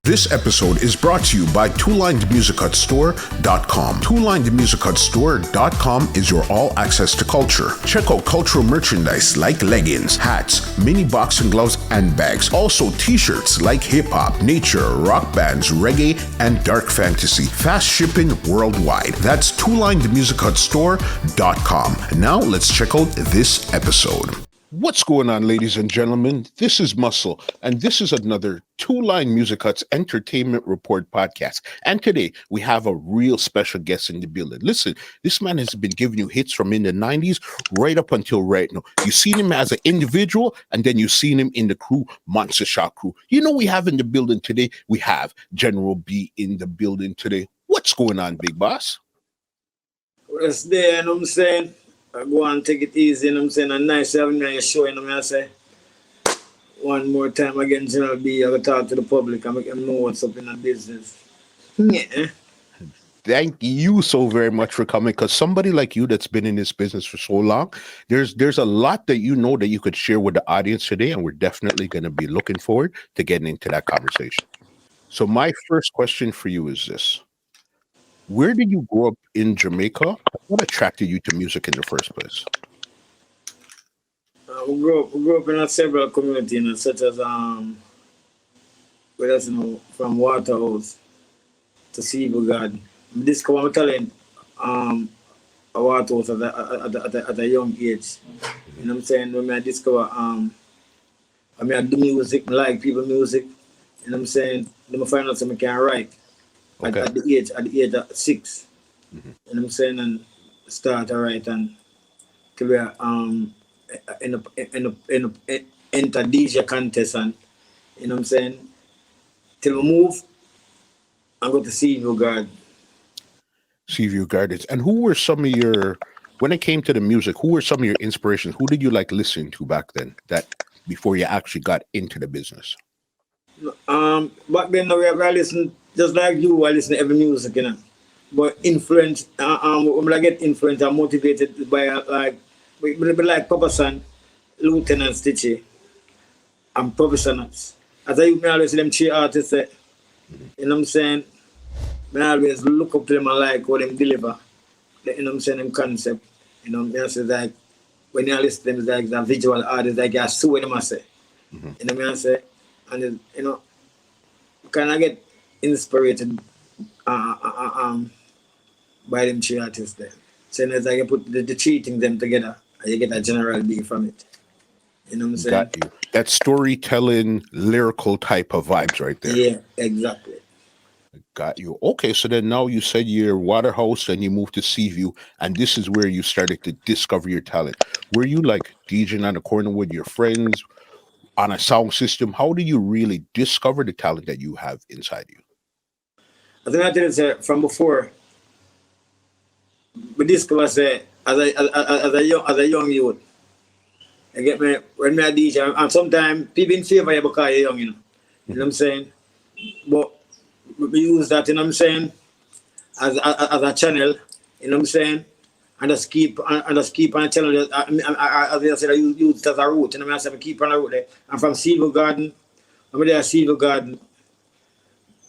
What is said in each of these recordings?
This episode is brought to you by TwoLinedMusicHutStore.com. TwoLinedMusicHutStore.com is your all-access to culture. Check out cultural merchandise like leggings, hats, mini boxing gloves, and bags. Also t-shirts like hip-hop, nature, rock bands, reggae, and dark fantasy. Fast shipping worldwide. That's TwoLinedMusicHutStore.com. Now let's check out this episode. What's going on, ladies and gentlemen? This is Muscle, and this is another Two Line Music Hut's Entertainment Report podcast. And today, we have a real special guest in the building. Listen, this man has been giving you hits from in the 90s right up until right now. You've seen him as an individual, and then you've seen him in the crew, Monster Shot crew. You know we have in the building today? We have General B in the building today. What's going on, big boss? What's there, you know what I'm saying? I go and take it easy, you know what I'm saying? And nice having me on your show, you know what I'm saying? One more time again, General B, I will talk to the public and make them know what's up in the business. Yeah. Thank you so very much for coming, because somebody like you that's been in this business for so long, there's a lot that you know that you could share with the audience today, and we're definitely going to be looking forward to getting into that conversation. So my first question for you is this. Where did you grow up in Jamaica? What attracted you to music in the first place? We grew up in several communities, you know, such as from Waterhouse to Civil Garden. I discovered my talent at Waterhouse at a young age. You know what I'm saying? When I discover I do music, I like people music, you know what I'm saying? Then I find out something I can write. Okay. At the age of 6, you know what I'm saying, and start to write and to be enter DJ contest, and you know what I'm saying, till we move and go to Seaview Gardens. Seaview Gardens. And who were some of your, when it came to the music, who were some of your inspirations? Who did you like listening to back then, that before you actually got into the business? Back then I listened. Just like you, I listen to every music, you know. But influence, when I get influenced, I'm motivated by like Papa San, Lieutenant Stitchy, and professionals. As I always see them three artists, you know what I'm saying? I always look up to them and like what them deliver. You know what I'm saying? Them concept. You know what I'm saying? Like, when you listen to them, it's like the visual artists, like I see what them I say. You know what I'm saying? And, you know, kind of get inspired by them three artists there. So it's like you put the three things them together and you get a general B from it. You know what I'm saying? Got you. That storytelling, lyrical type of vibes right there. Yeah, exactly. Got you. Okay, so then now you said you're Waterhouse and you moved to Seaview, and this is where you started to discover your talent. Were you like DJing on the corner with your friends on a sound system? How do you really discover the talent that you have inside you? I think I did it from before. But this was as a young youth. I get me when I DJ, and sometimes people in favor you because you're young, you know. You know what I'm saying? But we use that, you know what I'm saying, as a channel, you know what I'm saying? And just keep on channel. As I said, I use it as a route, you know what I'm saying? I keep on a route there. I'm from Civil Garden. I'm there at Civil Garden.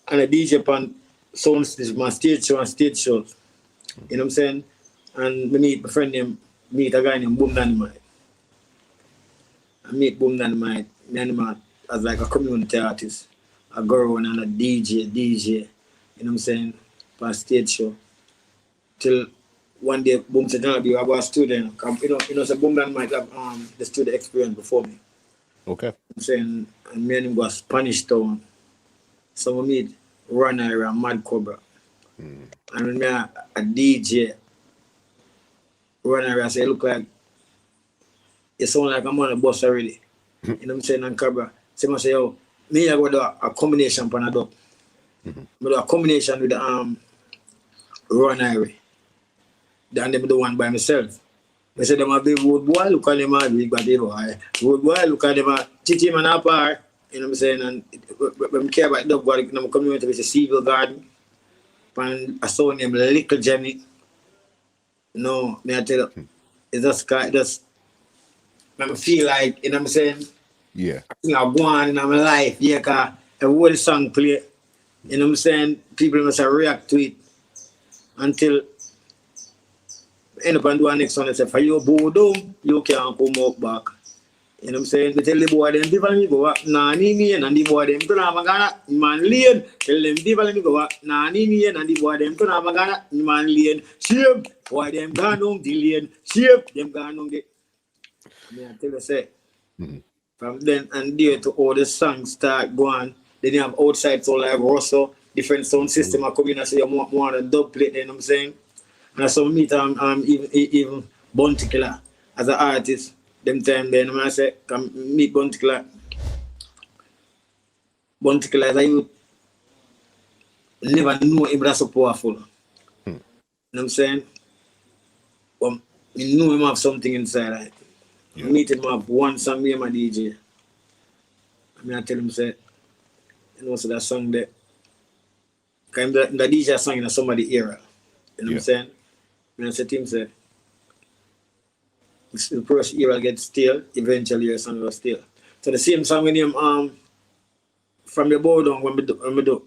And a DJ on sound stage, my stage shows. You know what I'm saying? And I meet my friend named, meet a guy named Boom Dynamite. I meet Boom Dynamite as like a community artist, a girl and a DJ, you know what I'm saying, for a stage show. Till one day, Boom said, I was a student. You know, so Boom Dynamite have the student experience before me. Okay. I'm saying, and me and him go to Spanish Town. So we meet Runner and Mad Cobra. And when me a DJ, Runner, I say, look like, you sound like I'm on a bus already. You know what I'm saying, and Cobra. So I say, yo, me I go do a combination on a dub. I do a combination with the Runner. Then I do one by myself. I say, them a big road boy, look at them a big body boy. Road boy, look at them a chichi man apart. You know what I'm saying? And when I care about dub, in my community, it's a Civil Garden. And I saw him Little Jenny. No, me I tell you, it's just I feel like, you know what I'm saying? Yeah. I think I go on in my life, yeah, because I whole song play, You know what I'm saying? People must react to it until end up and do a next one and say, for you bow down, you can't come up back. You know what I'm saying? They tell the boy them people me go back, nah me and the boy them to magana, man lane. Tell them people me go back, nah me and the boy them to magana, man lane. Shape, boy them gone on the lane. Shape, them gone on the. I mean, I tell you say, from then and there to all the songs start going. Then you have outside so like Russell, different sound system are coming and say you want a dub plate, you know what I'm saying? And so meet even Bounty Killer as an artist. Them time then when I say come meet Bounty Killer. Bounty Killer as a youth never knew him was so powerful. You know what I'm saying? You knew him have something inside, right? Yeah. Meet him up one song, me and my DJ. I mean I tell him say, you know, so that song there. Cause the DJ song in somebody era. You know what I'm saying? And I said to him, say, the first era gets stale, eventually your song will stale. So the same song with him, from your board on when we do.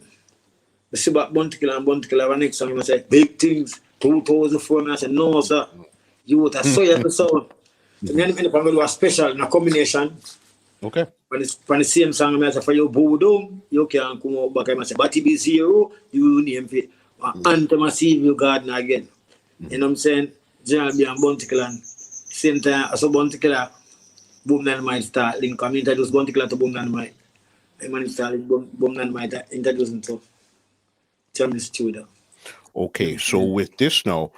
We see about Bounty Killer and Bounty Killer, and next song, and I say, big things, 2004, and I said, no, sir, you would have saw your episode. So me and him do a special, in a combination. Okay. When the same song, I say, for your board on, you can't come out back, I say, but be zero, you name it. Anthem, I see you garden again. You know what I'm saying? General B and Bounty Killer. Same time, I saw Bounty Killer, Boom Dynamite start link. I introduced Bounty Killer to Boom Dynamite. I managed to start Boom Dynamite, introduce him to German studio. Okay, so with this now,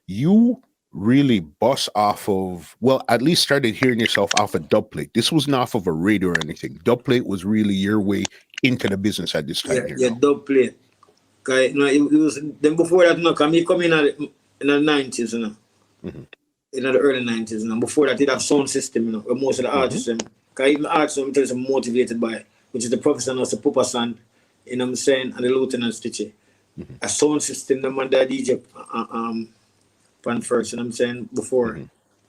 you really bust off of, well, at least started hearing yourself off a dubplate. This wasn't off of a radio or anything. Dubplate was really your way into the business at this time. Yeah, dubplate. Cause it was then before that, come in the 90s, in the early 90s, before that, it have sound system, where most of the artists, because even artists, I'm telling you, motivated by, which is the Professor Nossa Pupa San, you know what I'm saying, and the Lieutenant Stitchy. A sound system, the man that DJ pan first, you know what I'm saying, before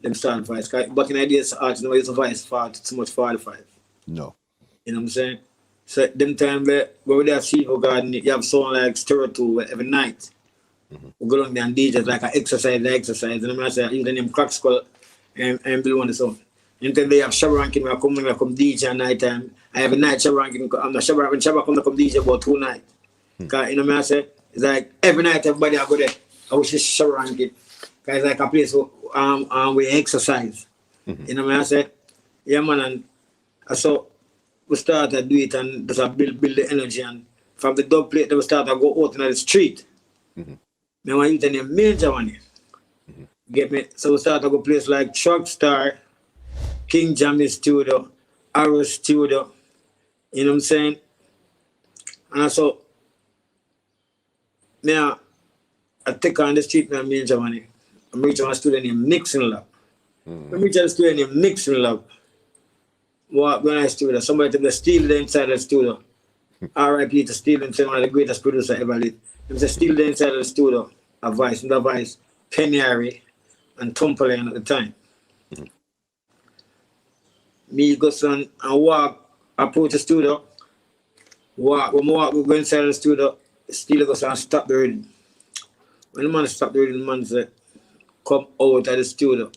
them start voice. Back in the days, artists never used to voice too much 45. No. You know what I'm saying? So them time where we have Shiva Garden, you have someone like Stereo 2 every night. We go down there and DJ like an exercise. And I'm going to say, use the name Crack Skull and Bill One the song. And then they have Shabba Rankin, I come DJ at night time. I have a night Shabba Rankin, I'm not Shabba, when Shabba come DJ about 2 nights. Because, you know what I say? It's like every night everybody I go there, I wish it's Shabba Rankin. Because it's like a place where we exercise. You know what I say? Yeah, man, and so we start to do it and just build the energy, and from the dub plate, we start to go out in the street. Me want you to name major one. Get me? So we start to go place like Truck Star, King Jammy Studio, Arrow Studio. You know what I'm saying? And so me I take on the street and major one. I'm reaching a student named Nixon Lab. I'm reaching a student named Nixon Lab. When I studio, somebody took the steal the inside of the studio. R.I.P. to Steal, one of the greatest producer ever lived. It was a steal the inside of the studio. A voice, and the voice, Penny Harry and Tumperlane at the time. Me go son and walk, approach the studio. When we go inside the studio, Steal goes and stop the reading. When the man stopped the reading, the man said, come out of the studio.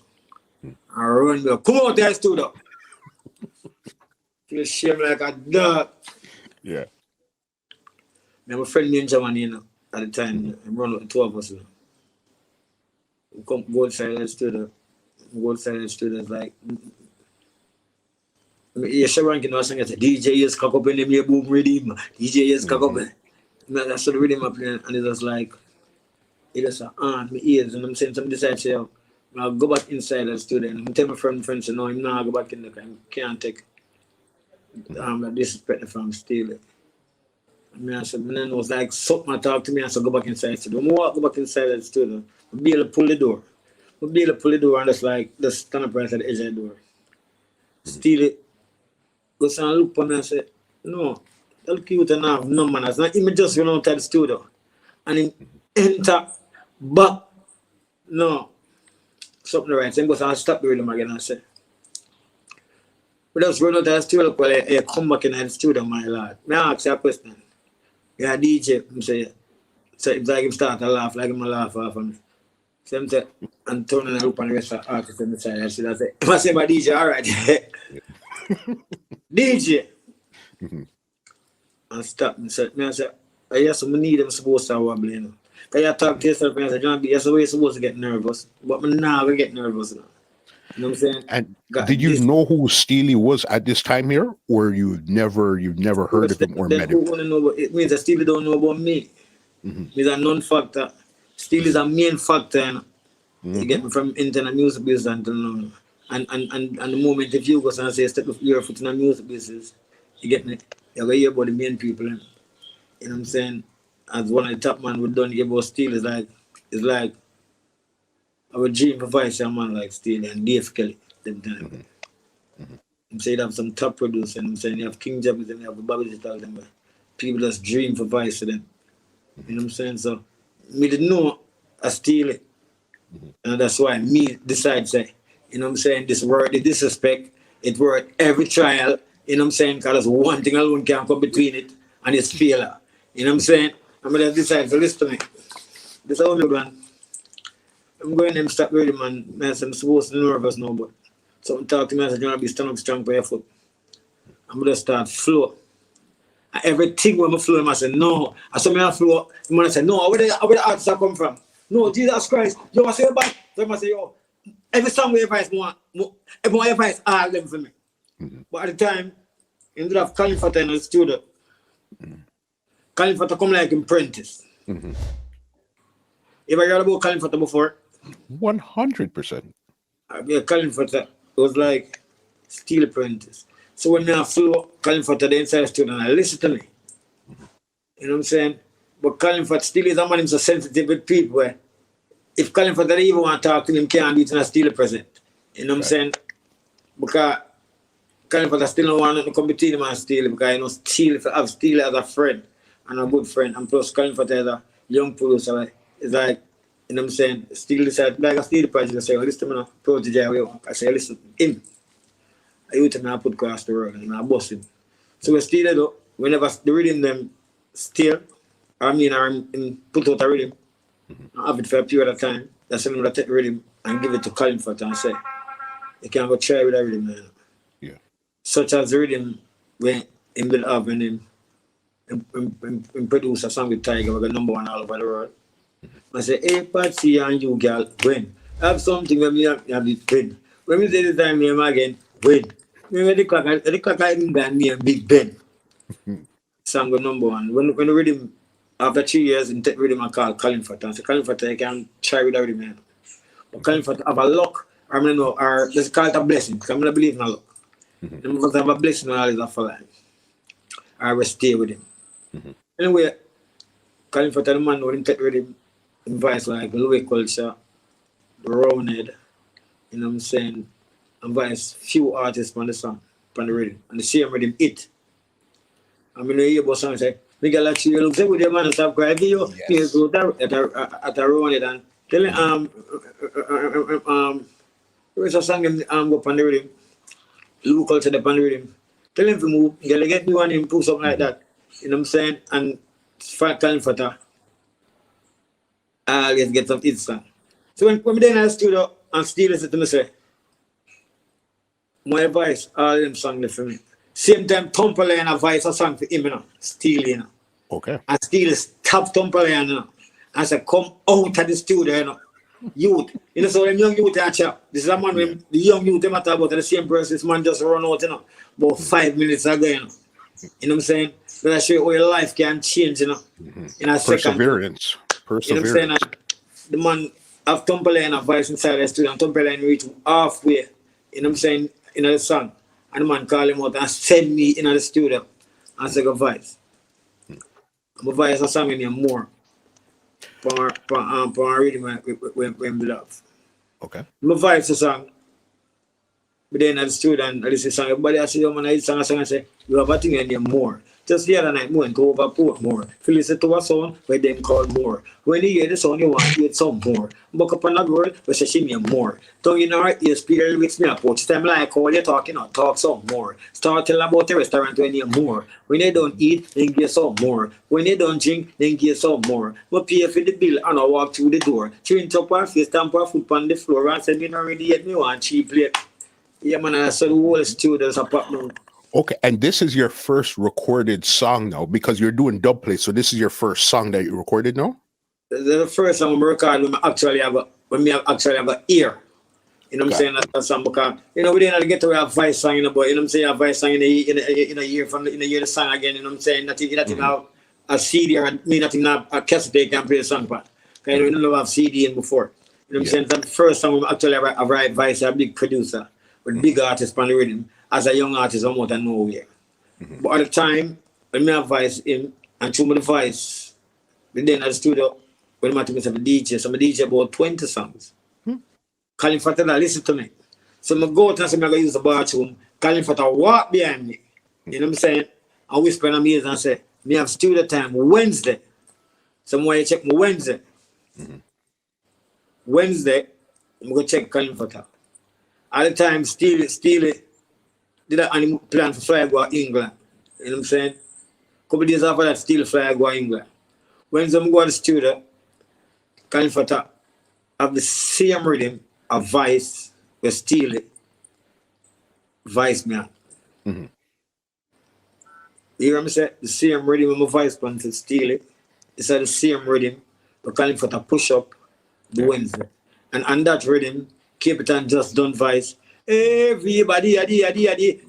And run me, come out of the studio. Feel shame like a dog. Yeah. My friend me in Germany, at the time, I run with the 2 of us. We come go outside the studio. It's like, yeah, Sharon was saying, DJ is cock up in the boom rhythm. DJ is cock up. I started reading my plan, and it was like, it was on my ears, and I'm saying something decide say, I'll go back inside the studio, and I'm telling my friends, no, I'm not go back in there, I can't take disrespect from stealing. I said, man, it was like something talk to me, I said, go back inside the studio. When I go back inside the studio, I'll be able to pull the door. And just stand up right at the edge of the door. Steal it. Go and look for me and say, no, that'll cute enough. No, man, it's not even just run out of the studio. And then enter back. No. Something right. So I go and stop the rhythm again and say, we just run out of the studio, I come back in the studio, my lord. May I ask you a question? Yeah, DJ, I'm say, so it's like him start to laugh, like him a laugh off of me. So I'm say, and turn and look on the rest of the artists on the side. I see that say, I say, my DJ, all right. DJ. And stop me. So, I say, yes, I need them supposed to wobble, you know. Because you talk to yourself and I say, John B, that's the way you're supposed to get nervous. But I'm not going to get nervous now. You know what I'm saying? And did you know who Steely was at this time here, or you've never heard of him or met him? It means that Steely don't know about me. It's a non-factor. Steely is a main factor. You know? You get me from internet music business and the moment if you go and say step your foot in the music business, you get me. You're gonna hear about the main people. You know what I'm saying? As one of the top man we done hear about Steely it's like I would dream for vice a man like Steely and Dave Kelly them time. I'm saying you have some top producers, and I'm saying you have King Jabbers and you have Bobby Digital, them people just dream for vice to them. You know what I'm saying? So me didn't know I steal it. And that's why me decide say, you know what I'm saying, this word the disrespect, it worth every trial, you know what I'm saying, because one thing alone can come between it and it's failure. You know what I'm saying? I'm gonna decide to listen to me. This is how I'm going. I'm going to stop reading, man. I'm supposed to be nervous now, but someone talk to me and say, you're gonna be stand up strong for your foot. I'm gonna start flow. And everything when I flow, I say, no. I saw me on flow, the man say, no, where the artists are come from? No, Jesus Christ. You must say back. So I say, yo, every song we advise everyone advise all them for me. But at the time, you have Colin Fata in the studio. Colin Fata come like apprentice. If I heard about Colin Fata before? 100%. Yeah, Colin Fata was like steel apprentice. So when I flow Colin Fata the inside the studio and I listen to me. You know what I'm saying? But Colin Fata still is a man who's so sensitive with people where if Colin Fata even want to talk to him, can't do it in a steel present. You know what I'm saying? Because Colin Fata still don't want to come between him and Steely because I know Steely, if I have Steely as a friend and a good friend, and plus Colin Fata is a young producer, it's like, you know what I'm saying, Steely said, like a Steely project, I say, well, listen to me, protege, I say, listen, him, I used to put across the road and I bust him. So when Steely do, whenever the rhythm them steal, I put out a rhythm, I have it for a period of time, that's when I take the rhythm and give it to Colin Fata and say, you can go try with that rhythm, man. Such as the rhythm when him will have when him produce a song with Tiger, we got #1 all over the world. I say, hey, Patsy and you, girl, win. I have something when me have it win. When we say the time name again, win. When the clock I didn't ban me a Big Ben. Song go #1. When the rhythm, after 3 years, in take rhythm I call Colin Fata. I say, Colin Fata, you can try with that rhythm, man. But Colin Fata have a luck, or I mean, no, or let's call it a blessing, because I'm going to believe in a luck. Because I have a blessing and all is for life. I will stay with him. Anyway, Colin Fata, the man when he take with him, advice like Louis Culture, Roundhead, you know what I'm saying, advice few artists on the song, on the rhythm, and the same rhythm it. I mean, you hear about songs like, nigga like you look with your man and stop crying, you go at a Roundhead and tell him, there's a song go on the rhythm, Louis Culture the on the rhythm. Tell him to move, you gotta get me one and improve something like that. You know what I'm saying? And Colin Fata, I always get some hit song. So when we then in the studio and Steve listen to me say, my advice, all them songs for me. Same time, Tumperley and advice a song for him, you know, Steely, you know. Okay. And Steely stop Tumperley, you know. And say, come out of the studio, you know. Youth. You know, so them young youth are chat. This is a man when the young youth them talk about the same person, this man just run out, you know, about 5 minutes ago, you know. You know what I'm saying? But I show you how your life can change, you know. In a second. Perseverance. You know what I'm saying? And the man have Tumperley and a voice inside the studio, and Tumperley reach halfway, you know what I'm saying, in the song. And the man call him out and send me in the studio and say, go voice. I'm a voice a song in here more. For reading when we love. Okay. My voice a song. But then at the studio and I listen to song, everybody I say, yo man, I song and say, you have a thing in there more. Just the other night, we went to Overport more. If you listen to a song, where them call more. When you hear the song, you want to hear some more. Buck up on a girl, we say she mean more. Tongue in her ears, speak her lyrics, me approach them like how you talking, or talk some more. Start telling about the restaurant when you more. When they don't eat, then give some more. When they don't drink, then give some more. But pay for the bill and I walk through the door. She top her face, stamp her foot on the floor and said, me not ready yet, me want cheap plate. Yeah, man, I said the whole students are pop now. Okay, and this is your first recorded song now because you're doing dub play. So this is your first song that you recorded now? The first song I record when I actually have a ear. You know what I'm saying? That song because we didn't get to have voice song, but you know what I'm saying, a voice song in a year the song again, you know what I'm saying? Nothing have a CD or nothing have a cassette they can play a song part. Because we don't have CD in before. You know what I'm saying? That the first song actually I write voice, a big producer with big artists on the rhythm. As a young artist, I'm out of nowhere. But at the time, when I have voice in and through my voice, then at the studio, when I took myself a DJ, so I'm a DJ about 20 songs. Calling for that, listen to me. So I go out and say, I'm going to use the bathroom. Calling for that, walk behind me. You know what I'm saying? I whisper in my ears and say, me have studio time Wednesday. Somewhere you check my Wednesday. Wednesday, I'm going to check Calling for that. At the time, steal it. Did I plan for fly go to England? You know what I'm saying? Couple days after that, still fly go to England. When some go to the studio, Califata have the same rhythm of Vice, we steal it. Vice man. You hear me say? The same rhythm of my Vice man to steal it. It's the same rhythm, but Califata push up the Wednesday. And on that rhythm, Capitan just done Vice. Everybody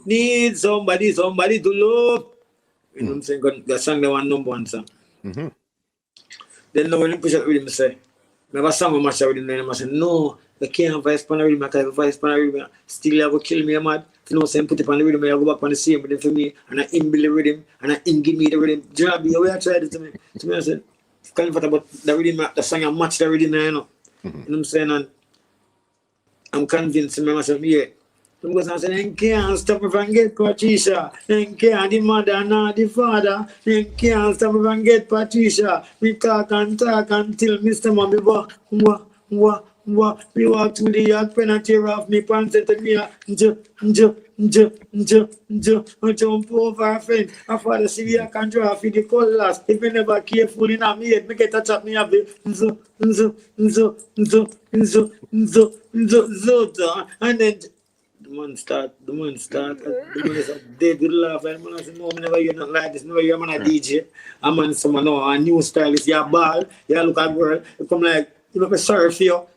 needs somebody to love. You know what I'm saying? The song the one number one song. Then when you push up with him, say, I have a song with my with him, and I say, no, I can't have Vice pan the rhythm, I can't have Vice pan the rhythm. Still, I go kill me, mad. You know, say, put it on the rhythm, I go back on the same rhythm for me, and I inbuild the rhythm, and I give me the rhythm. Do you know the way I tried it to me? To me, I said, can't forget about the rhythm, the song, I match the rhythm, you know. You know what I'm saying? And I'm convinced myself, yeah. Because I said, they can't stop me from get Patricia. They can't, the mother nor the father. They can't stop me from get Patricia. We talk until Mr. Mommy, we walk through the yard, pen and tear off me pants and me, jump over a fence. I father see I can draw for the colors. If you never careful in a head, me get a chop me a bit. And then the man start, the man is a dead with laugh. And man I said, no, I never hear nothing like this. Never hear man a DJ. A man someone know a new stylist, you ball, you look at girl, you come like, you know, sorry for you.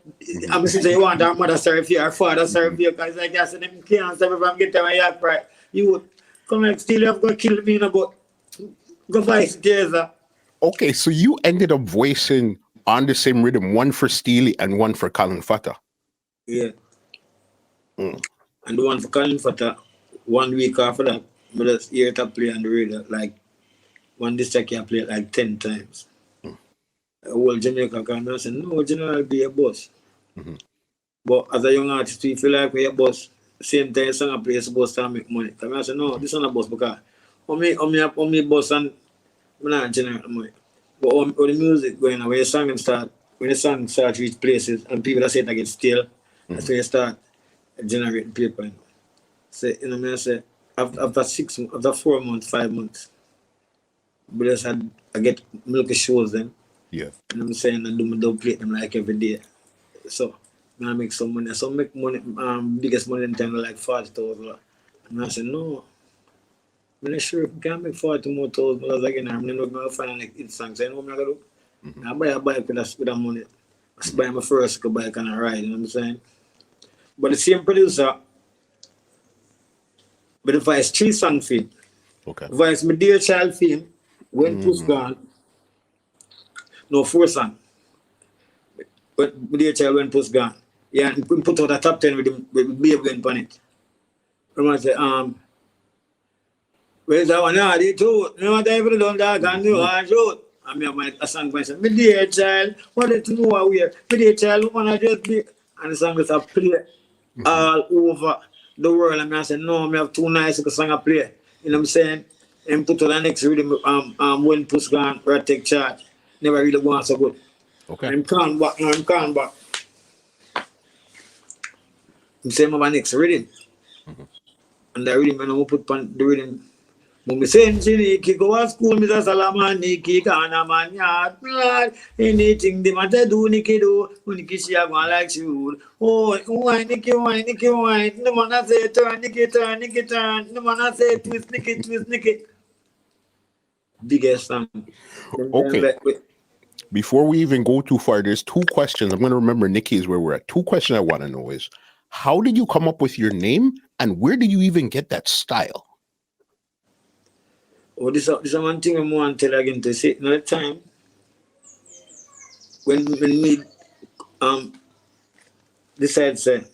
I'm saying you want our mother sorry for you, our father sorry for you, because like I said, them can't stop from getting my yard right. You would come like still you have to kill me in about go vice versa. Okay, so you ended up voicing on the same rhythm, one for Steely and one for Colin Fata. Yeah. And the one for Colin Fata, 1 week after that, I just hear it play on the radio. Like, one district I play like 10 times. A whole Jamaica can say, no, General be a boss. But as a young artist, you feel like we're a boss. Same time, song I play is supposed to make money. I say, no, this is not a boss because on me boss and I'm not generate money. But when the music going on, when the song start to reach places and people that say it get stale, that's when you start generating paper. So, you know what I say? After 4 months, 5 months, but I get look at shows then. Yeah. You know what I'm saying? I do my dub plate them like every day. So I make some money. So I make money, biggest money in time like 40,000. And I said, no. I'm not sure if I can make 40 more thousand because again, I'm not going to find like hit songs. I know what I'm going to do. I buy a bike with that money. I buy my first bike and I ride, you know what I'm saying? But the same producer, but the Vice 3 song film. Okay. Vice My Dear Child film, When Puss Gone, no 4 song. But My Dear Child When Puss Gone. Yeah, and put out a top 10 with Babe going on it. And I say, where's that one? Ah, the truth. No matter if you don't talk and you are truth. I mean, a song by say, my dear child, what did you know how we are? My dear child, wanna just be. And the song is a play all over. the world, and I said, no, I have too nice a song I play. You know what I'm saying? And put to the next rhythm, when push gone, or take charge. Never really go on so good. Okay. I'm calm back, no, I'm calm back. I'm saying my next rhythm. And the rhythm, and I put on the rhythm. When me send Niki go to school, Mr. Salaman, Niki kana man yard blood. Anything the matter do, Niki do. Niki she a go like she would. Oh, why Niki, why Niki, why? No man a say turn, Niki turn, Niki turn. No man a say twist, Niki twist, Niki. Biggest song. Okay. Before we even go too far, there's two questions. I'm going to remember Nikki is where we're at. Two questions I want to know is, how did you come up with your name, and where did you even get that style? Oh, this is one thing I want to tell again to say. Another time, when we decide say,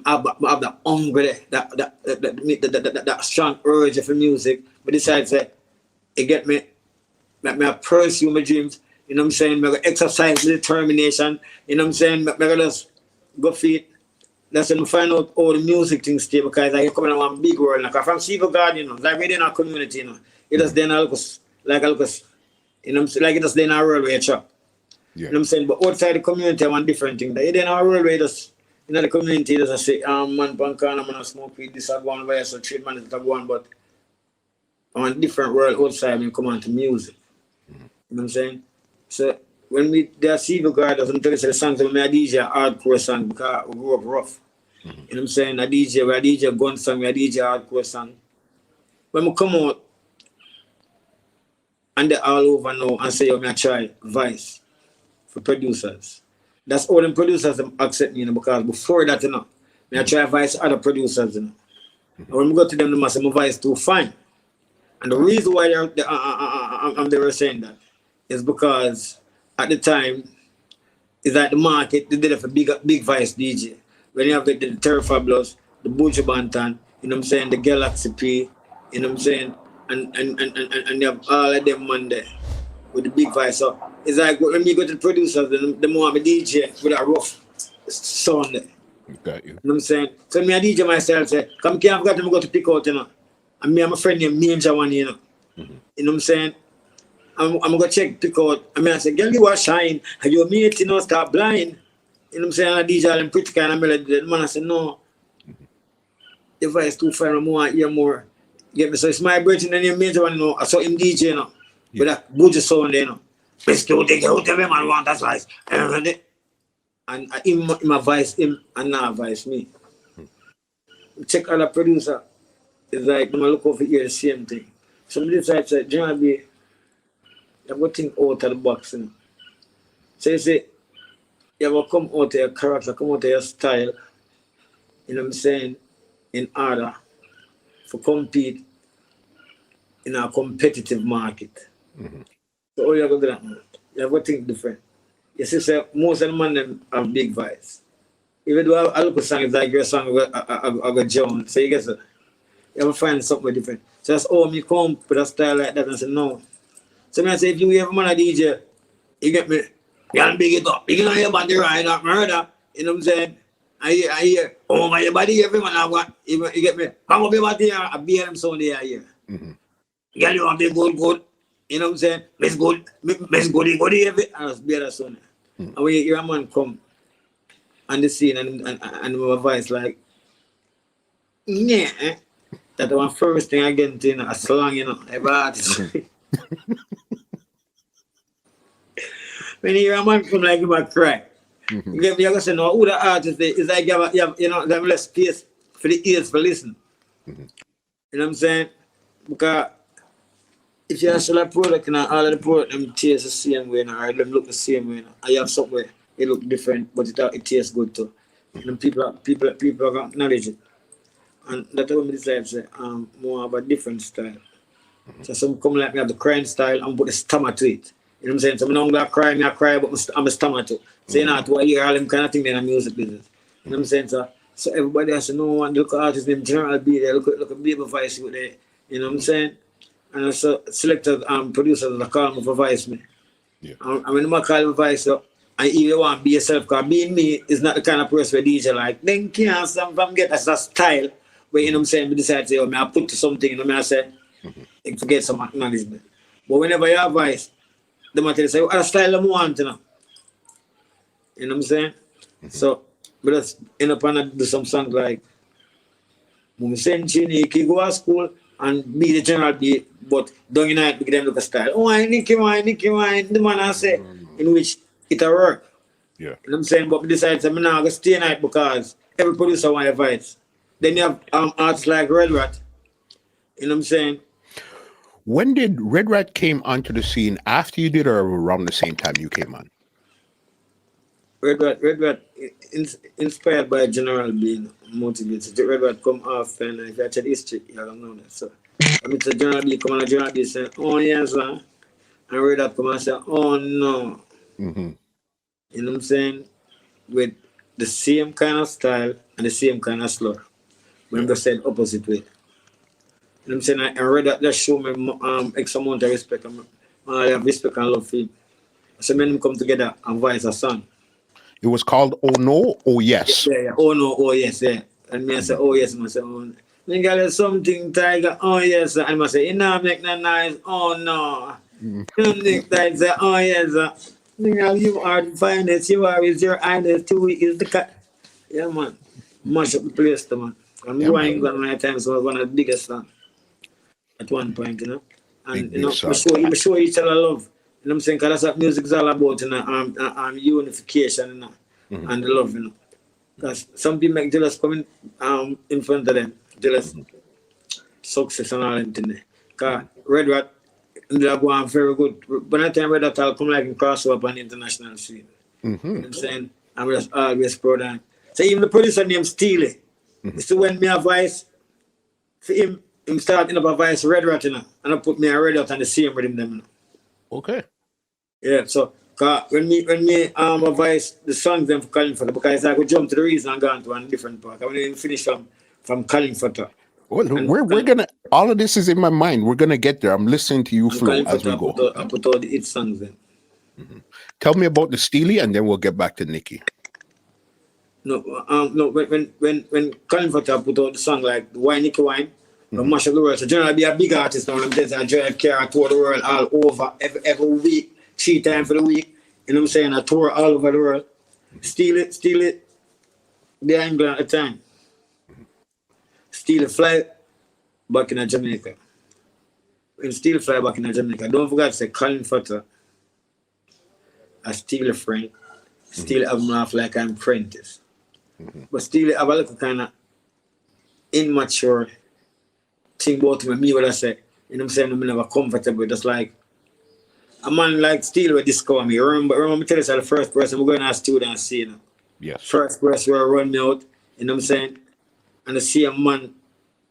I have that hunger, that strong urge for music, but decide say, it get me pursue my dreams. You know what I'm saying? I exercise determination. You know what I'm saying? I just go feet. That's when I find out all the music things stay, because I come in one big world. Like from Civil God, you know, like within our community, you know. It does then like you know what I'm saying, like it does then our world where chop. You know what I'm saying? But outside the community I want different things. Like in our world where just the community doesn't say, man pankana, man smoke weed, this I go on where so treatment is go on, but I want different world outside when come on to music. You know what I'm saying? So when we there Civil God doesn't tell us the songs of my DJ hardcore song because we grew up rough. You know what I'm saying? A DJ gun song, a DJ hardcore song. When we come out and they're all over now and say, I try Vice for producers. That's all the producers accept me, you know, because before that, you know, I try Vice other producers, you know. And when we go to them, they must say my Vice too fine. And the reason why they were saying that is because at the time, it's like the market, they did it for big Vice DJ. When you have the Terrafabulous, the Buju Banton, you know what I'm saying, the Galaxy P, you know what I'm saying, and you have all of them man there with the big Vice. So it's like when you go to the producers, the more I'm a DJ with a rough sound there. Got you. You know what I'm saying? So me a DJ myself say, come here, I've got to go to pick out, you know. And me and my friend named Major one, you know. You know what I'm saying? I'm going to check, pick out. I mean, I say, girl, you are shine. And your mate, you know, start blind. You know what I'm saying? And I DJ and pretty kind of melody. The man, I said, no. The Vice too far, I want to hear more. Get me? So it's my birthday and your Major one, you know. I saw him DJ, you know. With that Buju sound there, you know. Let's go take out every man want that Vice. And him my Vice him and not Vice me. Check other producer. It's like, I'm look over here, the same thing. So I decide to say, John B, you have to think out of the box. You know? So you say, you have to come out of your character, come out of your style, you know what I'm saying, in order to compete in a competitive market. So all you have to do that, man. You have to think different. You see, so most of the men them have big Vice. Even though I look at songs like your song of a Jones, so you get it. You have to find something different. So that's all me come with a style like that and say no. So I say if you ever man a DJ, you get me, you can big it up. You can hear about the ride up murder. You know what I'm saying? I hear, oh my body, every man I want. You get me? Come up about here, I be them sound there here. Girl, you want to be good. You know what I'm saying? Miss goody, every and it's better sound. And when you hear a man come on the scene and my voice like, yeah, that's the one first thing I get into, you know, a slang, you know, every artist. When you hear a man come like him a cry, you get me, you're going to say, no, who the artist is like you have, you know, they have less space for the ears to listen. You know what I'm saying? Because if you sell a product and all of the product them taste the same way, or them look the same way, and you have somewhere it look different, but it tastes good too. And people are going to acknowledge it. And that's what I decide to say, more of a different style. So some come like me have the crying style and put the stammer to it. You know what I'm saying? So I'm not going to cry, but I'm a stammer too. So you know what I hear all them kind of thing in the music business. You know what I'm saying? So everybody has to know one, look at artists named General B there, look at Baby Vice with there. You know what I'm saying? And also selected producers that call me for Vice me. And when I call me Vice, And you want to be yourself, because being me is not the kind of person where DJ like, then can't some from get as a style where, you know what I'm saying, we decide to say, oh, I put to something, you know what I say, and forget some acknowledgement. But whenever you have voice, the matter say, what style I want, you know? You know what I'm saying? So, we just end up and do some songs like, we send Chini, he go to school and be the general beat, but don't you know, we them look a style. Oh, why, Nicky, the man I say, in which it a work. Yeah. You know what I'm saying? But we decided to now go stay night because every producer want advice. Then you have artists like Red Rat. You know what I'm saying? When did Red Rat came onto the scene? After you did or around the same time you came on? Red Rat inspired by General being motivated. Red Rat come off and if you check history, you don't know that. So I mean, General B come on, General B say, oh yes, sir. And Red Rat come and say, oh no. Mm-hmm. You know what I'm saying? With the same kind of style and the same kind of slur. When they said opposite way. You know what I'm saying? I read that show me X amount of respect. I have respect and love for him. So when them come together and voice a song. It was called Oh No, Oh Yes. Yeah. Oh no, oh yes, yeah. And me I say, oh yes, and I say, oh no. Me got something, Tiger, oh yes. And I say, you know, make no noise, oh no. You know, Tiger say, oh yes. You are the finest, you are with your idol, too is the cat. Yeah, man. Mash up the place, man. And Yeah, New England, my times was one of the biggest songs at one point, you know. And, big you know, song. we show each other love. You know what I'm saying? Because that's what music is all about, you know, unification, you know, and the love, you know. Because some people make jealous coming in front of them, jealous success and all that thing. Because Red Rat, they are going very good. But that time Red Rat will come like in crossover on the international scene. You know what I'm saying? And we just always proud of him. So even the producer named Steely, so when me a voice for him starting up a voice Red Rat, you know, and I put me a Red Rat on the same rhythm them, you know. Okay. Yeah, so when me a voice the songs them for Calling for because I could jump to the reason and go on to a different part. I want to finish from Calling for Well, we're gonna. All of this is in my mind. We're gonna get there. I'm listening to you flow as we go. I put all the hit songs in. Tell me about the Steely, and then we'll get back to Nikki. No, when Calling for I put out the song like Wine Nicky Wine, Mash Up the World. So generally be a big artist now. I'm just I drive car tour the world all over every week, 3 times for the week. You know what I'm saying? I tour all over the world. Steal it. They're in England at the time. Steal it, fly back in Jamaica. When Steal fly back in Jamaica, don't forget to say Colin Futter. I steal a friend. Still have laugh like I'm apprentice. But still have a little kind of immature thing about me what I say. You know what I'm saying? I'm never comfortable. Just like a man like Steel will discover me. Remember me tell you the first person we're going to studio and see, you know. Yes. First person will run me out, you know what I'm saying? And the same man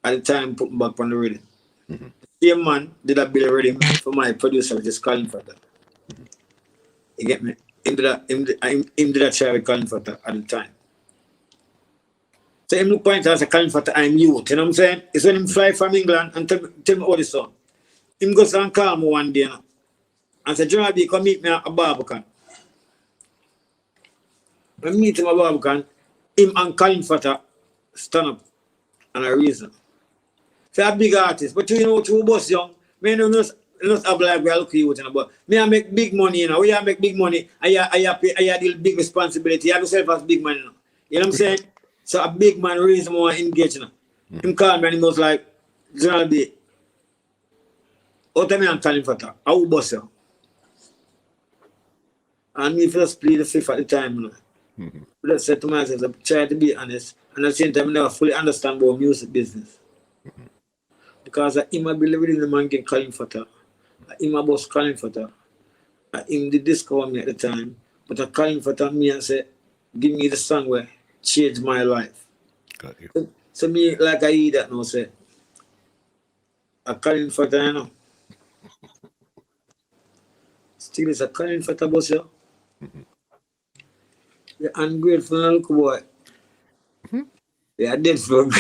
at the time put me back on the rhythm. The same man did a bill rhythm for my producer, just calling for that. You get me? Him did a try with Colin Futter at the time. So him look point as a Colin Futter, I'm youth, you know what I'm saying? It's when him fly from England and tell me all this song. Him goes and call me one day, you know, and say, General B, come meet me at a Barbican. When I meet him at Barbican, him and Colin Futter stand up and a reason. So a big artist, but you know what you boss young, me know not have like we are looking you, but me I make big money, you know. We make big money. I deal big responsibility. I have yourself as big man, you know. You know what I'm saying? So a big man raise more engaged, you know. Him called me and he was like, General B, what time I'm telling for that? I will boss you. And me first play the fifth at the time, you know. But I said to myself, I try to be honest, and at the same time I never fully understand about music business. Because I am believe in the man can call him for that. I'm a boss calling for that. Him did discover me at the time, but I calling for that me and say, give me the song where changed my life. Got you. So me like I hear that now say, I calling for that, you know. Still is a calling for that boss, yo. You're ungrateful little boy. You're dead for me.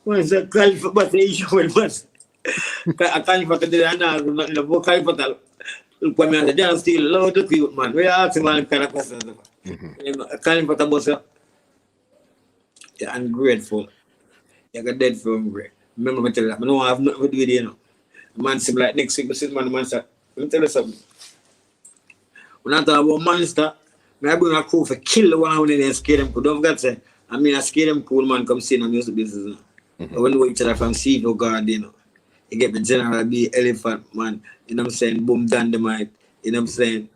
Once I call for but the issue with us. I can't put the another, the vocal portal. Look at me, the dance still low to you, man. We are asking one kind of question. I can't put a boss. Yeah, I'm grateful. I got dead for him, great. Remember, I tell you that. No, I have nothing to do with it, you know. Man, seem like next week, this man said, let me tell you something. When I talk about monster, I bring a crew for kill the one who didn't scare them. Don't forget, say, I mean, I scare them cool, man, come see no music business. We know each other from sea to God, you know. You get the General B, Elephant, man. You know what I'm saying? Boom, Dynamite. You know what I'm saying?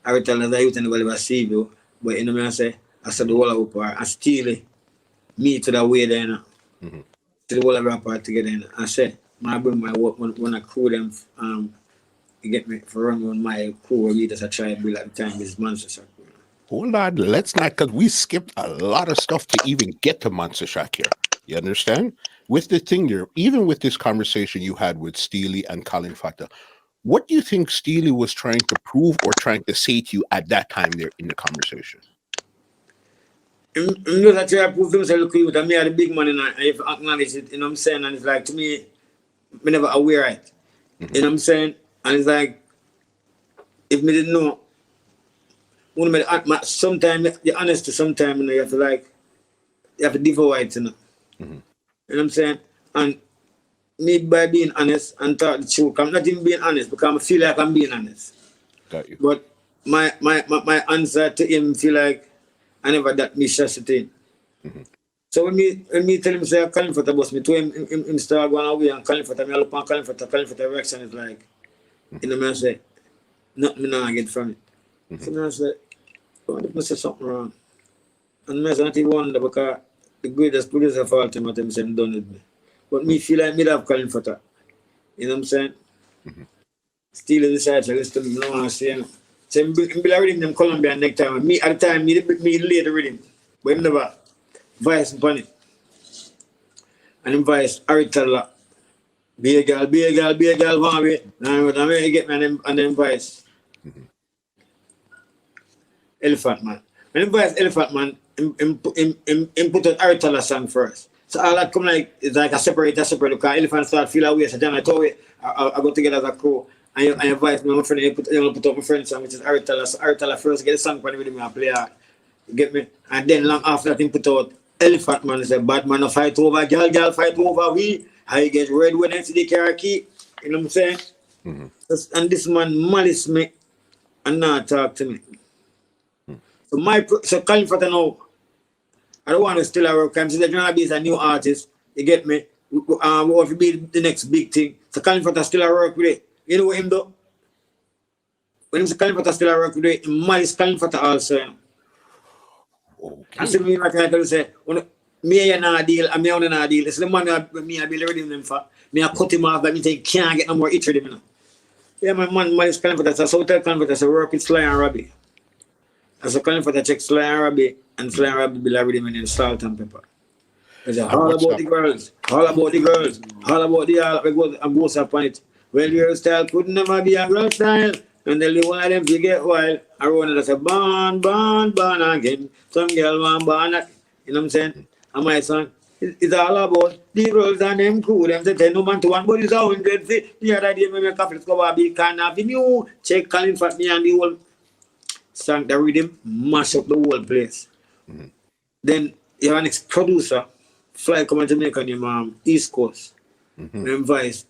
I tell us I used to never see you. But you know what I'm saying? I said the whole of it. I steal it. Me to the way there, you know. To the whole of our part together, you know. I said, I bring my work when I crew them, you get me, for run on my crew, we just try to build at the time is Monster Shack. Hold on, let's not, because we skipped a lot of stuff to even get to Monster Shack here. You understand? With the thing here, even with this conversation you had with Steely and Colin Fata, what do you think Steely was trying to prove or trying to say to you at that time there in the conversation? You know that I prove himself look you, that me are the big man and I have acknowledged it, you know what I'm saying? And it's like, to me never aware it. You know what I'm saying? And it's like, if me didn't know, sometimes the honesty, sometimes you know, you have to devour it, you know. You know what I'm saying? And me by being honest and talk the truth, I'm not even being honest because I feel like I'm being honest. Got you. But my answer to him feel like I never that mistrust thing. So when me tell him say I calling for the boss, me to him start going away and calling for the me look and calling for the reaction is like, you know what I say, nothing me now get from it. So I say, oh, I must say something wrong. And I not even wonder because the greatest producer fault him at him saying done with me. But me feel like me have calling for that. You know what I'm saying? Still decide to listen to me, no one say. So I'm reading them Colombian next time. Me at the time, me lay the rhythm. But him never voice upon it. And him voice Aritala. Be a girl, want me. And I get me and then voice. Elephant Man. When him voice Elephant Man, him put out Aritala song first. So all that come like, it's like a separate, because Elephant start feel away. So then I told you, I go together as a crew. And you invite me, my friend, you put up my friend's song, which is Aritala. So Aritala first get the song for the rhythm and play hard. You get me? And then long after that, he put out Elephant Man. He said, bad man, fight over, girl, fight over we. How you get red when I see the car key. You know what I'm saying? And this man malice me and not talk to me. So Colin Fata now, I don't want to still work. I'm still trying to be a new artist. You get me? We want to be the next big thing. So Colin Fata still work with it. You know what him do? When him say Colin Fata still work with it, he malice Colin Fata also. You know? Okay. And so me I can say, me and I deal, and me on a deal. It's the man me I be ready them for. Me I cut him off, but me think can't get no more itch with him. You know? Yeah, my man malice Colin Fata. So tell Colin Fata to work with Sly and Robbie. And so Colin Fata check Sly and Robbie, and Sly and Robbie be like with him in salt and pepper. It's all about the girls, all about the all. We go and go up on it. Well, your style could never be a girl style. And then one of them to get wild. I run it as a born again. Some girl want born at, you know what I'm saying? And my son, it's all about the girls and them cool. Them say 10 no man to one, but it's 100 feet. The other day, me coffee discover big can of the new. Check Colin Fat me and the whole song, the rhythm, mash up the whole place. Then you have an ex-producer, fly come to Jamaica named East Coast. Then Vice,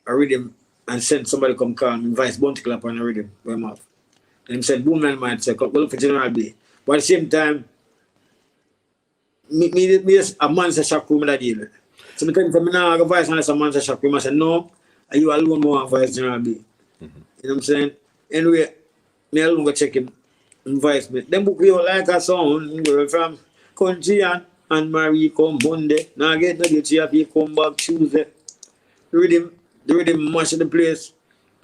a rhythm, and send somebody come call me, Vice Bounty Clap on a rhythm, where off. And he said, boom, man, might say, go look for General B. But at the same time, me just a Monster Shack room that deal. So I tell him, I have a voice unless a Monster Shack room. I said, no, are you alone more voice General B? You know what I'm saying? Anyway, me alone go check him, voice me. Then book you like a song, girl from country and Marie come Monday. Now get no get you have come back Tuesday. The rhythm mash the place.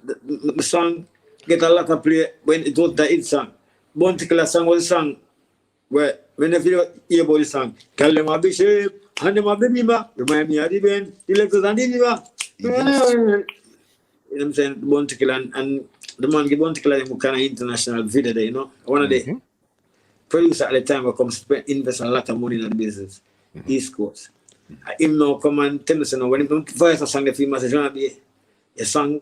The song get a lot of play when it was the hit song. Bounty Clap song was a song where whenever you hear about the song, tell them a bishop and them a baby back. Remind me of the band, the lectures and the river. You know what I'm saying? Bounty Clap and the man give Bounty Clap kind of international video there, you know. One of the producer at the time will come invest a lot of money in the business. East Coast. Him now come and tell me, so now, when he voice a song, the film message, a song,